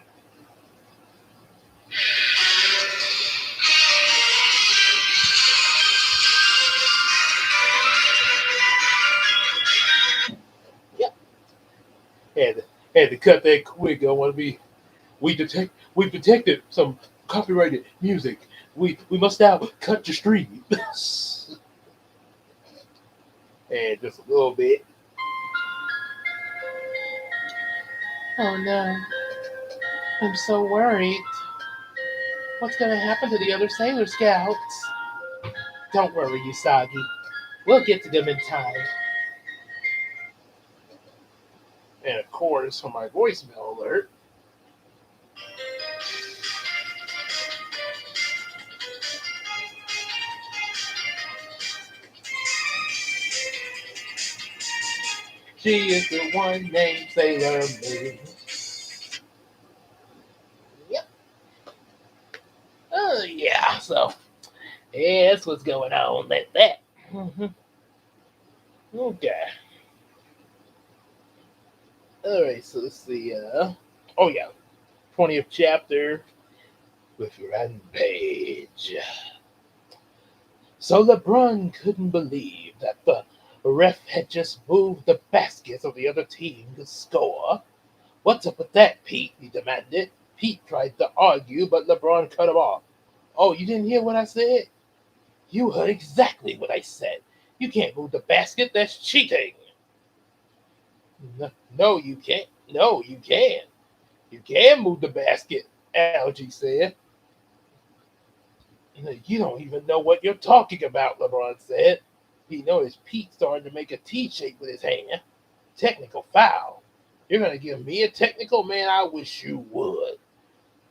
Yep. Had to, had to cut that quick. I want to be. We detected some copyrighted music. We must now cut the stream. And just a little bit. Oh no, I'm so worried. What's gonna happen to the other Sailor Scouts? Don't worry, Usagi. We'll get to them in time. And of course, for my voicemail alert, she is the one named Sailor Moon. Yep. Oh yeah. So yeah, that's what's going on with that. Mhm. Okay. All right. So let's see. Oh yeah, 20th chapter with Rampage. So LeBron couldn't believe that the ref had just moved the basket so the other team could score. What's up with that, Pete? He demanded. Pete tried to argue, but LeBron cut him off. Oh, you didn't hear what I said? You heard exactly what I said. You can't move the basket. That's cheating. No, you can't. No, you can. You can move the basket, Algie said. You don't even know what you're talking about, LeBron said. He noticed Pete started to make a T shape with his hand. Technical foul. You're going to give me a technical? Man, I wish you would.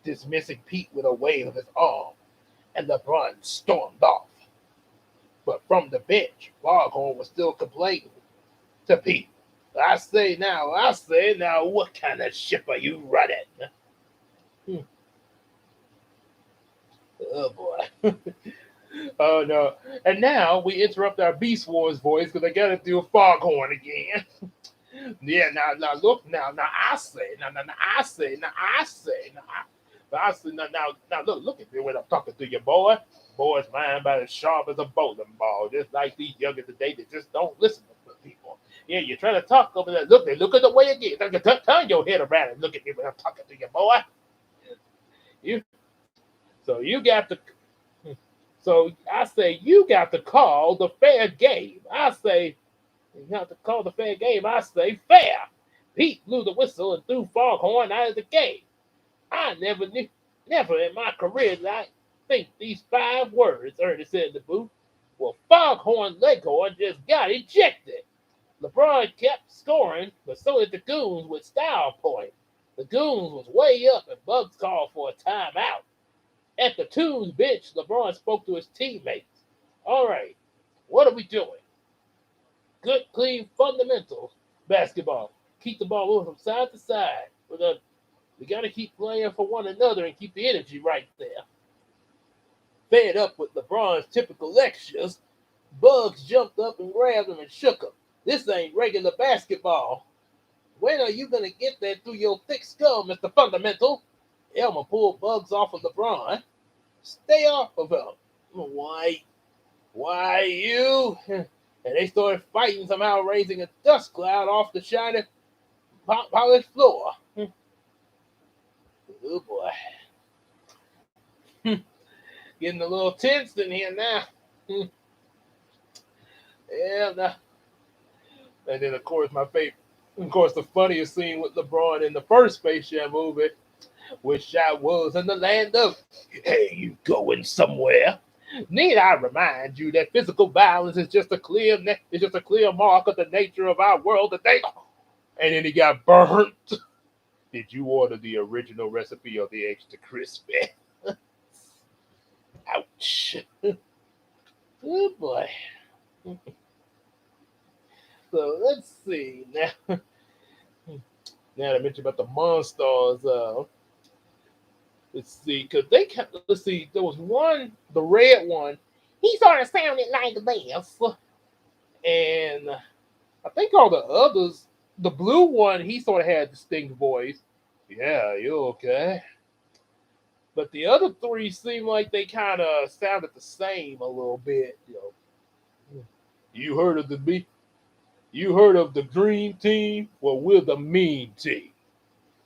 Dismissing Pete with a wave of his arm, and LeBron stormed off. But from the bench, Foghorn was still complaining to Pete. I say now, what kind of ship are you running? Hmm. Oh boy. Oh no. And now we interrupt our Beast Wars voice because I gotta do a Foghorn again. Yeah, now I say, now I say, I say, now look at me when I'm talking to you, boy. Boy's mind about as sharp as a bowling ball, just like these younger today that just don't listen to people. Yeah, you're trying to talk over there. Look at the way again. Turn your head around and look at me when I'm talking to you, boy. You, so you got to, so I say you got to call the fair game. I say you have to call the fair game. I say fair. Pete blew the whistle and threw Foghorn out of the game. I never in my career did I think these 5 words, Ernest said in the booth. Well, Foghorn Leghorn just got ejected. LeBron kept scoring, but so did the Goons with style point. The Goons was way up and Bugs called for a timeout. At the Toons bench, LeBron spoke to his teammates. All right, what are we doing? Good, clean fundamentals basketball. Keep the ball moving from side to side. We got to keep playing for one another and keep the energy right there. Fed up with LeBron's typical lectures, Bugs jumped up and grabbed him and shook him. This ain't regular basketball. When are you going to get that through your thick skull, Mr. Fundamental? Elmer pulled Bugs off of LeBron. Stay off of him. Why you? And they started fighting, somehow raising a dust cloud off the shiny polished floor. Oh boy. Getting a little tense in here now. Yeah, nah. And then of course the funniest scene with LeBron in the first Space Jam movie, which I was in the land of, hey, you going somewhere? Need I remind you that physical violence is just a clear mark of the nature of our world today? And then he got burnt. Did you order the original recipe or the extra crispy? Ouch. Oh boy. So let's see now. Now that I mentioned about the monsters, let's see, because let's see, there was one, the red one, he sort of sounded like this, and I think all the others, the blue one, he sort of had a distinct voice. Yeah, you okay? But the other three seemed like they kind of sounded the same a little bit. You heard of You heard of the green team? Well, we're the mean team.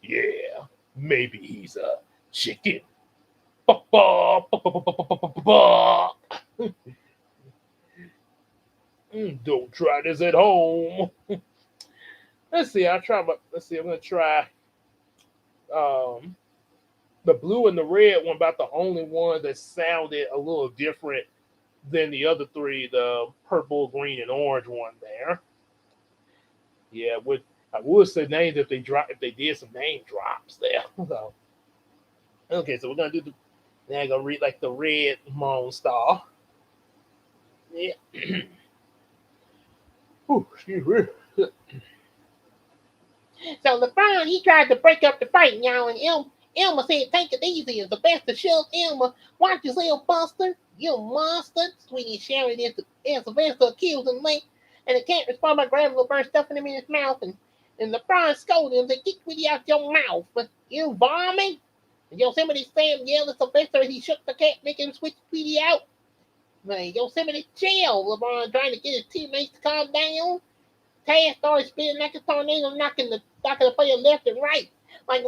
Yeah, maybe he's a chicken. Don't try this at home. Let's see. Let's see. I'm gonna try. Um, the blue and the red one about the only one that sounded a little different than the other three. The purple, green, and orange one there. Yeah, would I would say names if they did some name drops there. So okay, so we're gonna do the now I'm gonna read like the red Star. Yeah. Ooh, excuse me. So LeBron, he tried to break up the fight, y'all, and Elmer said, "Take it easy." It's the best to shove Elmer. Watch yourself, Buster. You monster. Sweetie Sharon is Sylvester accusing me, and he can't respond by grabbing LeBron, stuffing him in his mouth, and LeBron scolded him, said, "Get Sweetie out your mouth, you varmint." And Yosemite Sam yelled at Sylvester as he shook the cat, making him switch Sweetie out. Man, Yosemite chill. LeBron trying to get his teammates to calm down. Taz started spinning like a tornado, knocking the player left and right. Like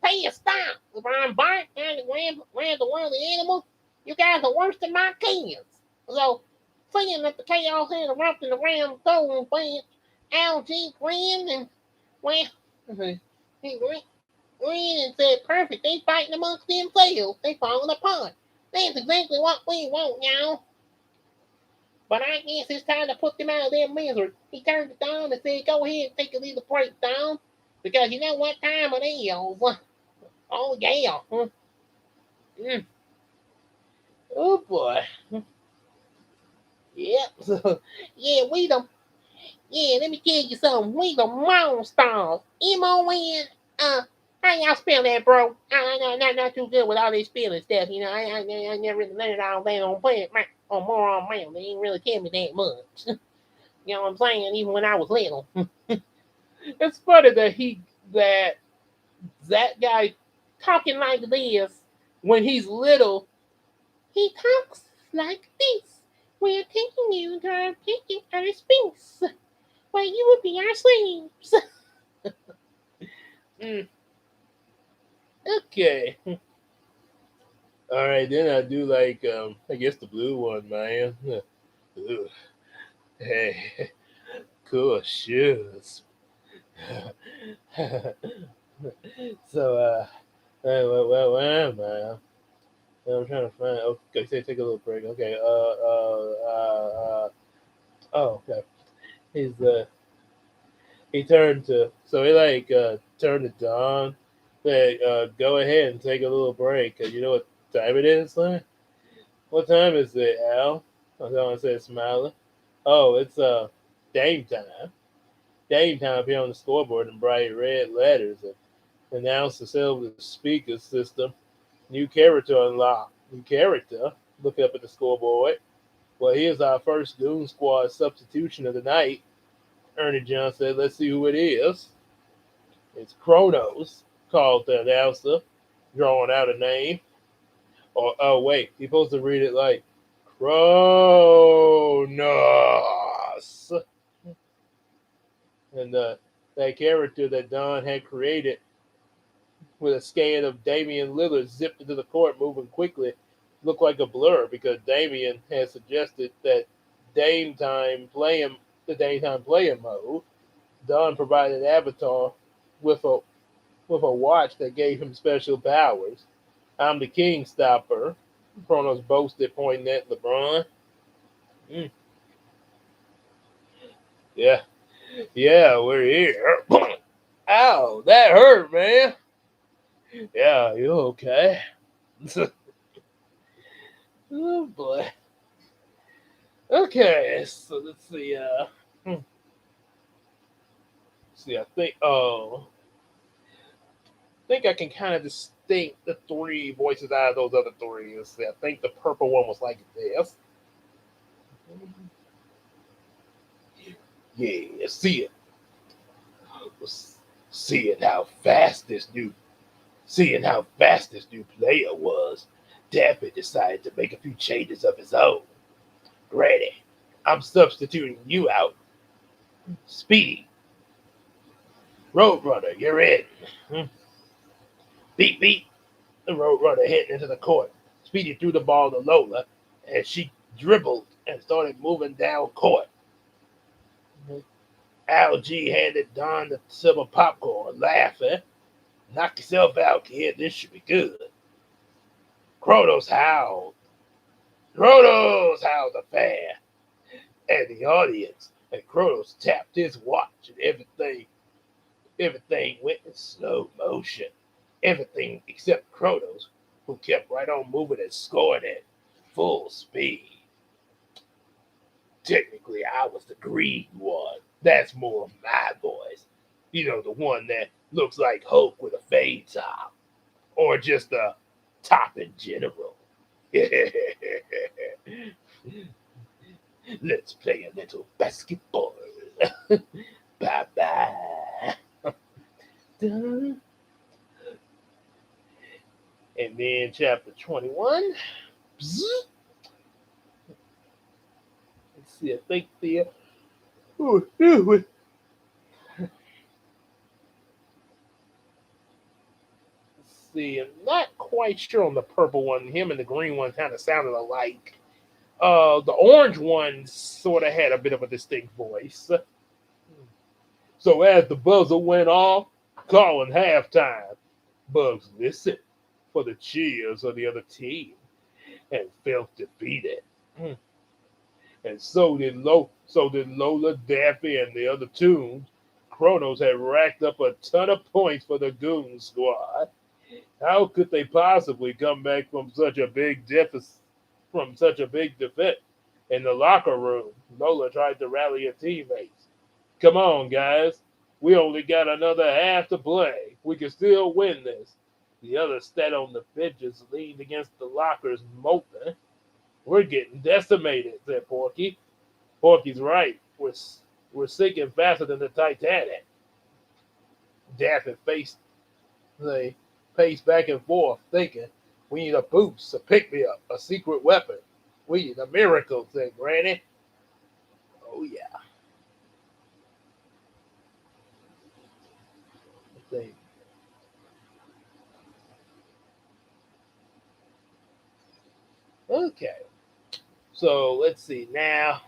Taz, stop! LeBron barked and ran the world the animal. You guys are worse than my kids. So, seeing that the chaos had erupted around Golden Bench, Al G grinned and well, he grinned and said, "Perfect. They fighting amongst themselves. They falling apart. That's exactly what we want, y'all. But I guess it's time to put them out of their misery." He turned to Don and said, "Go ahead and take a little break, Don. Because you know what time it is." Oh, yeah. Mm. Oh boy. Yep. So, yeah, let me tell you something. We the monsters. M-O-N. How y'all spell that, bro? Not too good with all this spelling stuff. I never really learned all that on planet on Moron Mail. They didn't really tell me that much. You know what I'm saying? Even when I was little. It's funny that that guy talking like this when he's little. He talks like this. We're taking you to our taking our space, where you will be our slaves. Mm, okay. All right, then I do like I guess the blue one, man. Ugh. Hey, cool shoes. So where am I? I'm trying to find. Okay, say take a little break. Okay. Oh, okay. He's he turned to so he like turned to Don. Said, go ahead and take a little break. You know what time it is, son? What time is it, Al? Don said, smiling. Oh, it's Dame time. Dame time here on the scoreboard in bright red letters. And announced the silver speaker system. New character unlocked. New character. Look up at the scoreboard. Well, here's our first Goon Squad substitution of the night. Ernie John said, let's see who it is. It's Kronos, called the announcer, drawing out a name. Or, oh, wait, he's supposed to read it like Kronos. And that character that Don had created with a scan of Damian Lillard zipped into the court moving quickly looked like a blur because Damian had suggested that Dame Time playing the daytime playing mode. Don provided Avatar with a watch that gave him special powers. I'm the King Stopper. Kronos boasted, pointing at LeBron. Mm, yeah, yeah, we're here. Ow, that hurt, man. Yeah, you okay? Oh boy. Okay, so let's see. See, I think I can kind of distinct the three voices out of those other three. Let's see, I think the purple one was like this. Yeah, see it. Seeing how fast this new, seeing how fast this new player was, Daffy decided to make a few changes of his own. Granny, I'm substituting you out. Speedy, Roadrunner, you're in. Hmm. Beep beep. The Roadrunner heading into the court. Speedy threw the ball to Lola, and she dribbled and started moving down court. Algae handed Don the silver popcorn, laughing. Knock yourself out, kid. This should be good. Kronos howled. Kronos howled the fan. And the audience. And Kronos tapped his watch and everything went in slow motion. Everything except Kronos, who kept right on moving and scoring at full speed. Technically, I was the green one. That's more of my voice. You know, the one that looks like Hulk with a fade top. Or just a top in general. Let's play a little basketball. Bye bye. And then chapter 21. Let's see, I think the. Let's see, I'm not quite sure on the purple one. Him and the green one kind of sounded alike. The orange one sort of had a bit of a distinct voice. So as the buzzer went off, calling halftime, Bugs listened for the cheers of the other team and felt defeated. And so did Lola, Daffy, and the other tunes. Kronos had racked up a ton of points for the Goon Squad. How could they possibly come back from such a big deficit? From such a big defeat? In the locker room, Lola tried to rally her teammates. Come on, guys. We only got another half to play. We can still win this. The others sat on the benches, leaned against the lockers, moping. We're getting decimated, said Porky. Porky's right. We're sinking faster than the Titanic. Daffy they paced back and forth, thinking, we need a boost, a pick me up, a secret weapon. We need a miracle, said Granny. Oh, yeah. They, okay. So let's see now.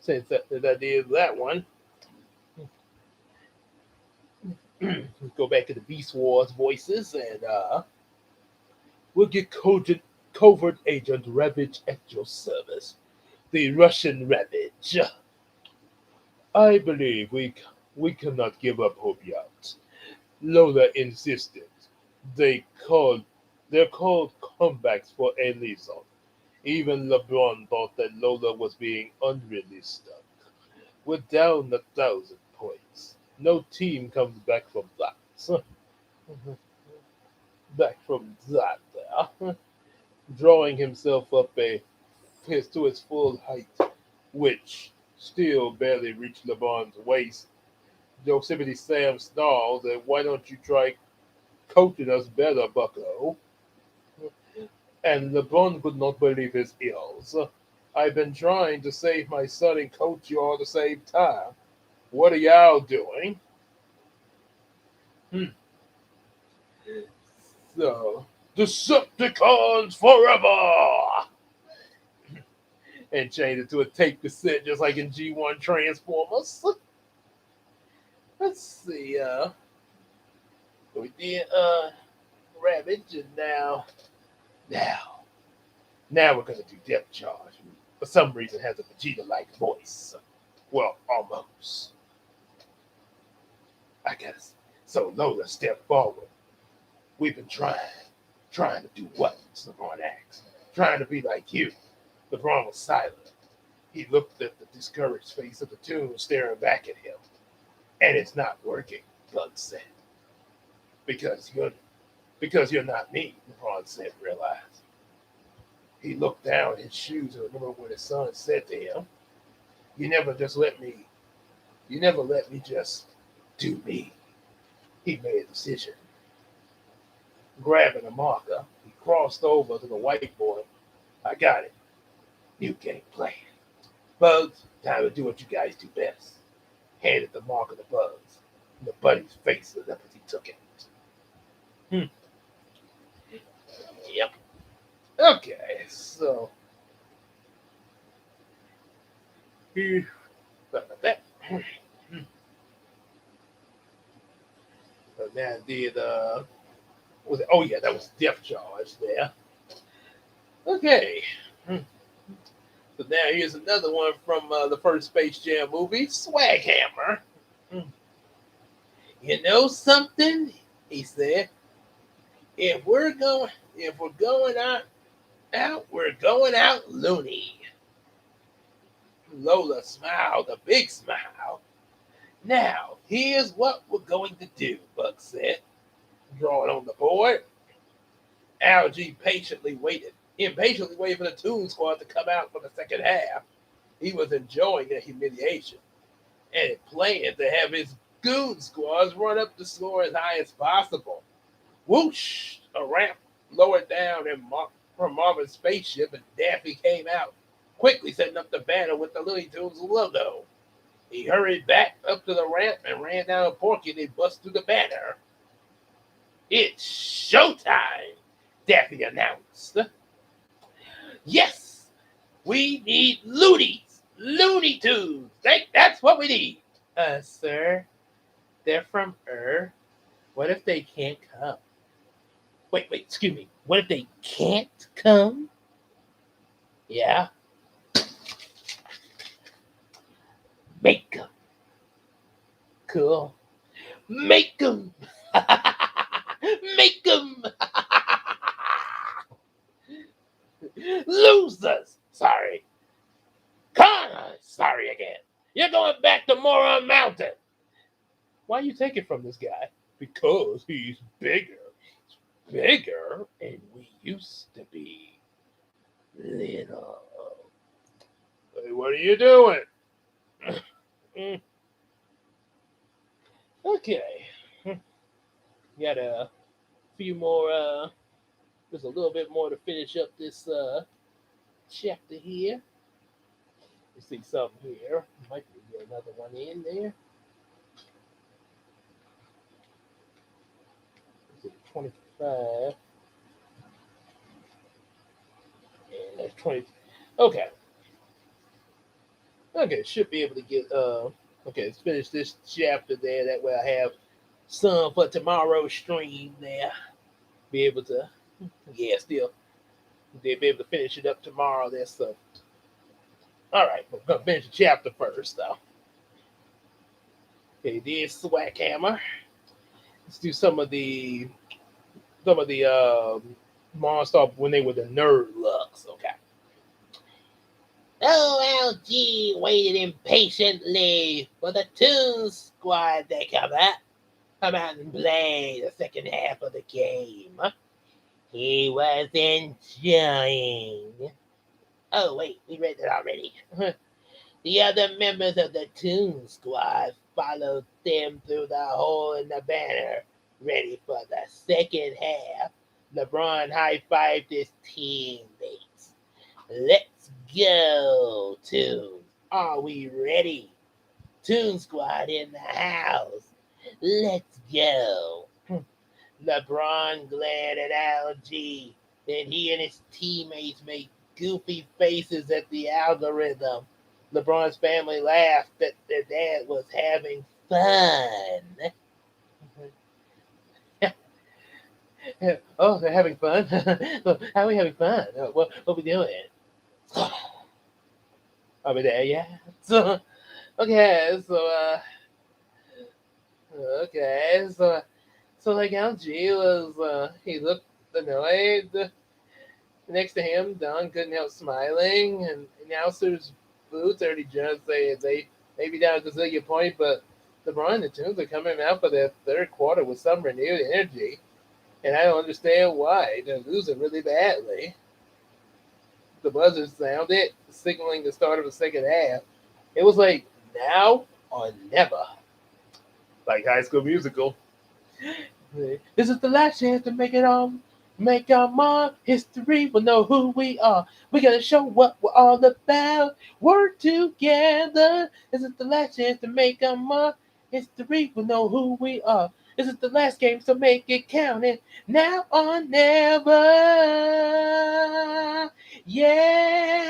Since that I did that one, let's go back to the Beast Wars voices and we'll get covert agent Ravage at your service. The Russian Ravage. I believe we cannot give up hope yet. Lola insisted. They called they're called comebacks for a reason. Even LeBron thought that Lola was being unrealistic. We're down 1,000 points. No team comes back from that. Back from that there. Drawing himself up to his full height, which still barely reached LeBron's waist. Yosemite Sam snarled, and why don't you try coaching us better, bucko? And LeBron could not believe his ears. I've been trying to save my son and coach you all at the same time. What are y'all doing? Hmm. So, Decepticons forever! And changed it to a tape cassette just like in G1 Transformers. Let's see, we did Ravage and now now we're gonna do Depth Charge. For some reason has a Vegeta-like voice. Well, almost. I guess. So Lola stepped forward. We've been trying to do what? LeBron asked. Trying to be like you. LeBron was silent. He looked at the discouraged face of the tune staring back at him. And it's not working, Bug said. Because you're because you're not me, LeBron said, realized. He looked down at his shoes and remembered what his son said to him. You never just let me you never let me just do me. He made a decision. Grabbing a marker, he crossed over to the whiteboard. I got it. New game plan. Bugs, time to do what you guys do best. Handed the marker to Bugs. And the buddy's face lit up as he took it. Hmm. Yep. Okay, so he Sorry about that. So now did was it? Oh yeah, that was Depth Charge there. Okay. So now here's another one from the first Space Jam movie, Swag Hammer. You know something? He said. If we're going, if we're going out, we're going out loony. Lola smiled a big smile. Now, here's what we're going to do, Buck said, drawing on the board. Algie impatiently waited for the Toon Squad to come out for the second half. He was enjoying the humiliation and planned to have his goon squads run up the score as high as possible. Whoosh! A ramp lowered down from Marvin's spaceship, and Daffy came out, quickly setting up the banner with the Looney Tunes logo. He hurried back up to the ramp and ran down a Porky and bust through the banner. It's showtime, Daffy announced. Yes, we need loonies, Looney Tunes. That's what we need. Sir, they're from Earth. What if they can't come? Wait, excuse me. What if they can't come? Yeah, make them. Cool. Make them. Make them. Losers. Sorry. Connor. Sorry again. You're going back to Moron Mountain. Why you take it from this guy? Because he's bigger. Bigger, and we used to be little. Hey, what are you doing? Okay. Got a few more, there's a little bit more to finish up this chapter here. You see something here. Might be get another one in there. Is it 25? And that's 20. Okay. Okay, should be able to get okay, let's finish this chapter there. That way I have some for tomorrow's stream there. Be able to still they'll be able to finish it up tomorrow there. So alright, we're gonna finish the chapter first though. Okay, this Swag Hammer. Let's do some of the monster when they were the nerd looks, okay. OLG waited impatiently for the Toon Squad to come out and play the second half of the game. He was enjoying. Oh, wait, we read that already. The other members of the Toon Squad followed them through the hole in the banner, ready for the second half. LeBron high-fived his teammates. Let's go, Toons. Are we ready? Toon Squad in the house. Let's go. LeBron glared at Algie. Then he and his teammates made goofy faces at the algorithm. LeBron's family laughed that their dad was having fun. Oh, they're having fun? How are we having fun? What we doing? Are we there yet? Okay, so like LG was, he looked annoyed. Next to him, Don couldn't help smiling, and announcers booed 30 Jones say they maybe down a gazillion point, but LeBron and the Tunes are coming out for their third quarter with some renewed energy, and I don't understand why. They're losing really badly. The buzzer sounded, signaling the start of the second half. It was like now or never. Like High School Musical. This is the last chance to make our mark. History will know who we are. We gotta show what we're all about. Work together. This is the last chance to make our mark. History will know who we are. This is the last game, so make it count. And now or never. Yeah.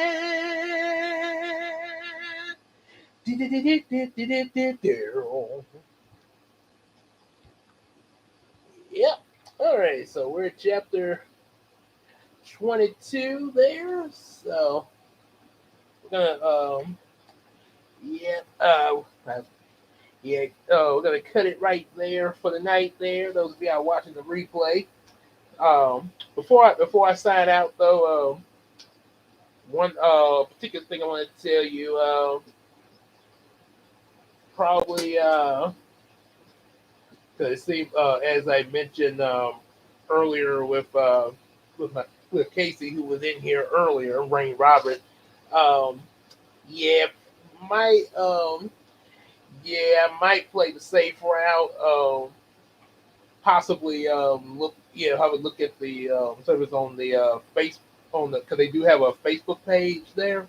Yep. All right. So we're at chapter 22 there. So we're gonna yeah yeah we're gonna cut it right there for the night there. Those of you are watching the replay. Before I sign out though, one particular thing I want to tell you. Probably because see, as I mentioned earlier with my with Casey, who was in here earlier, Rain Robert. Um, yeah, might I might play the safe route. Possibly look have a look at the service on the face on the because they do have a Facebook page there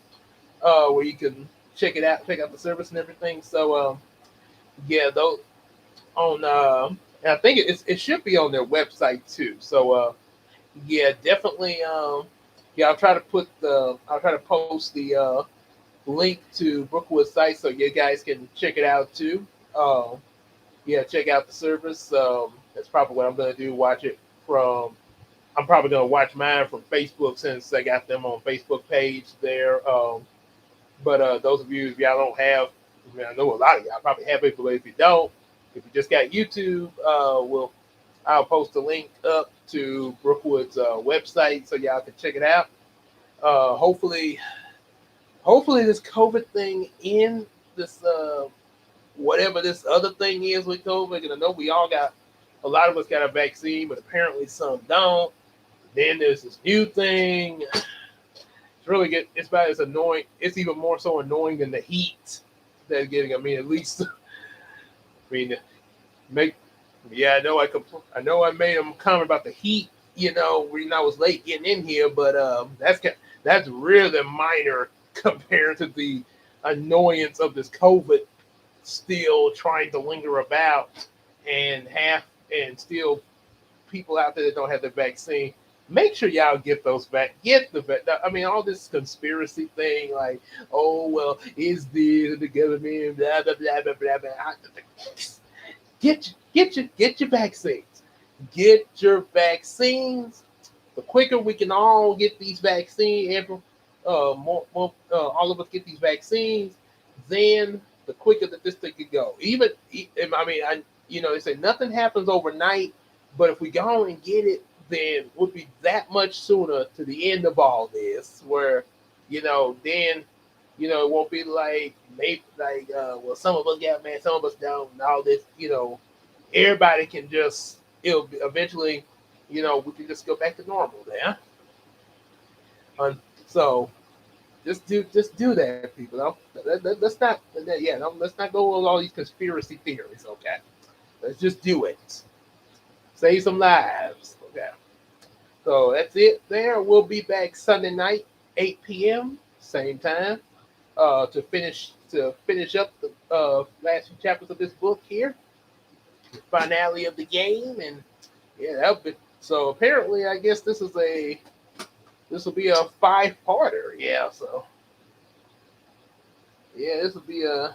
where you can check out the service and everything. So yeah, those on and I think it should be on their website too. So yeah, definitely yeah, I'll try to post the link to Brookwood site so you guys can check it out too. Um, yeah, check out the service. That's probably what I'm gonna do. Watch it from. I'm probably gonna watch mine from Facebook since I got them on Facebook page there. But those of you if y'all don't have, I mean, I know a lot of y'all probably have it, but if you don't, if you just got YouTube, I'll post a link up to Brookwood's website so y'all can check it out. Hopefully, hopefully this COVID thing in this whatever this other thing is with COVID. And I know we all got a lot of us got a vaccine, but apparently some don't. Then there's this new thing. It's really get. It's about as annoying. It's even more so annoying than the heat that's getting. I mean, at least I mean make. Yeah, I know. I know. I made a comment about the heat. You know, when I was late getting in here, but that's really minor compared to the annoyance of this COVID still trying to linger about and still people out there that don't have the vaccine. Make sure y'all get those back. Get the vac. I mean, all this conspiracy thing, like, oh well, is this the government? Blah blah blah blah blah. Get your vaccines. Get your vaccines. The quicker we can all get these vaccines, all of us get these vaccines, then the quicker that this thing could go. I mean, they say nothing happens overnight, but if we go and get it, then we'll be that much sooner to the end of all this. Where, then, it won't be like maybe like, well, some of us got mad, some of us don't, and all this. Everybody can just it'll be, eventually, we can just go back to normal there. So just do that, people. Let's not let's not go with all these conspiracy theories. Okay, let's just do it. Save some lives. Okay, so that's it. There, we'll be back Sunday night, 8 p.m. same time, to finish up the last few chapters of this book here, the finale of the game, and yeah, that'll be. So apparently, I guess this will be a five-parter. Yeah, so yeah, this will be a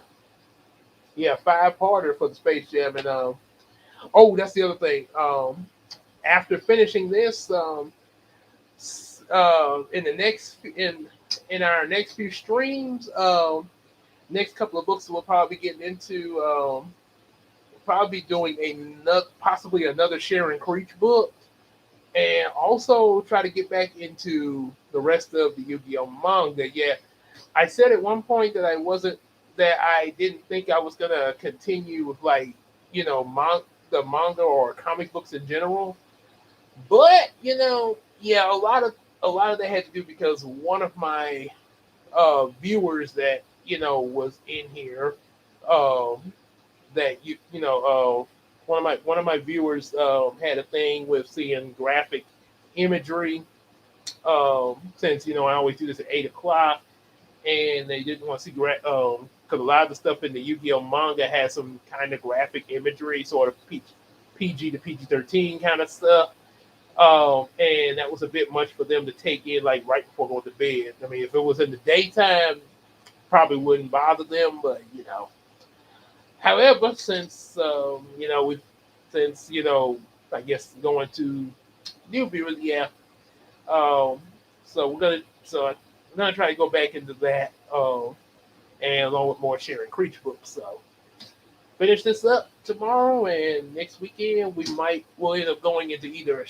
five-parter for the Space Jam, and oh, that's the other thing. After finishing this, in the in our next few streams, next couple of books we'll probably be getting into. Probably doing possibly another Sharon Creech book, and also try to get back into the rest of the Yu-Gi-Oh manga. Yeah, I said at one point that I didn't think I was gonna continue with like the manga or comic books in general, but yeah, a lot of that had to do because one of my viewers that was in here, um, that one of my viewers had a thing with seeing graphic imagery. Since I always do this at 8 o'clock, and they didn't want to see because a lot of the stuff in the Yu-Gi-Oh manga has some kind of graphic imagery, sort of PG to PG-13 kind of stuff. And that was a bit much for them to take in, like right before going to bed. I mean, if it was in the daytime, probably wouldn't bother them, but However, since we since I guess going to Newberry, yeah. Um, I'm gonna try to go back into that, and along with more sharing creature books. So finish this up tomorrow, and next weekend we'll end up going into either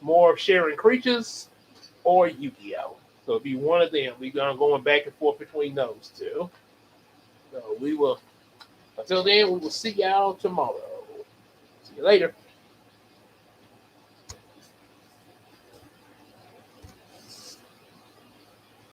more sharing creatures or Yu-Gi-Oh. So it'll be one of them. We're gonna going back and forth between those two. So we will. Until then, we will see y'all tomorrow. See you later.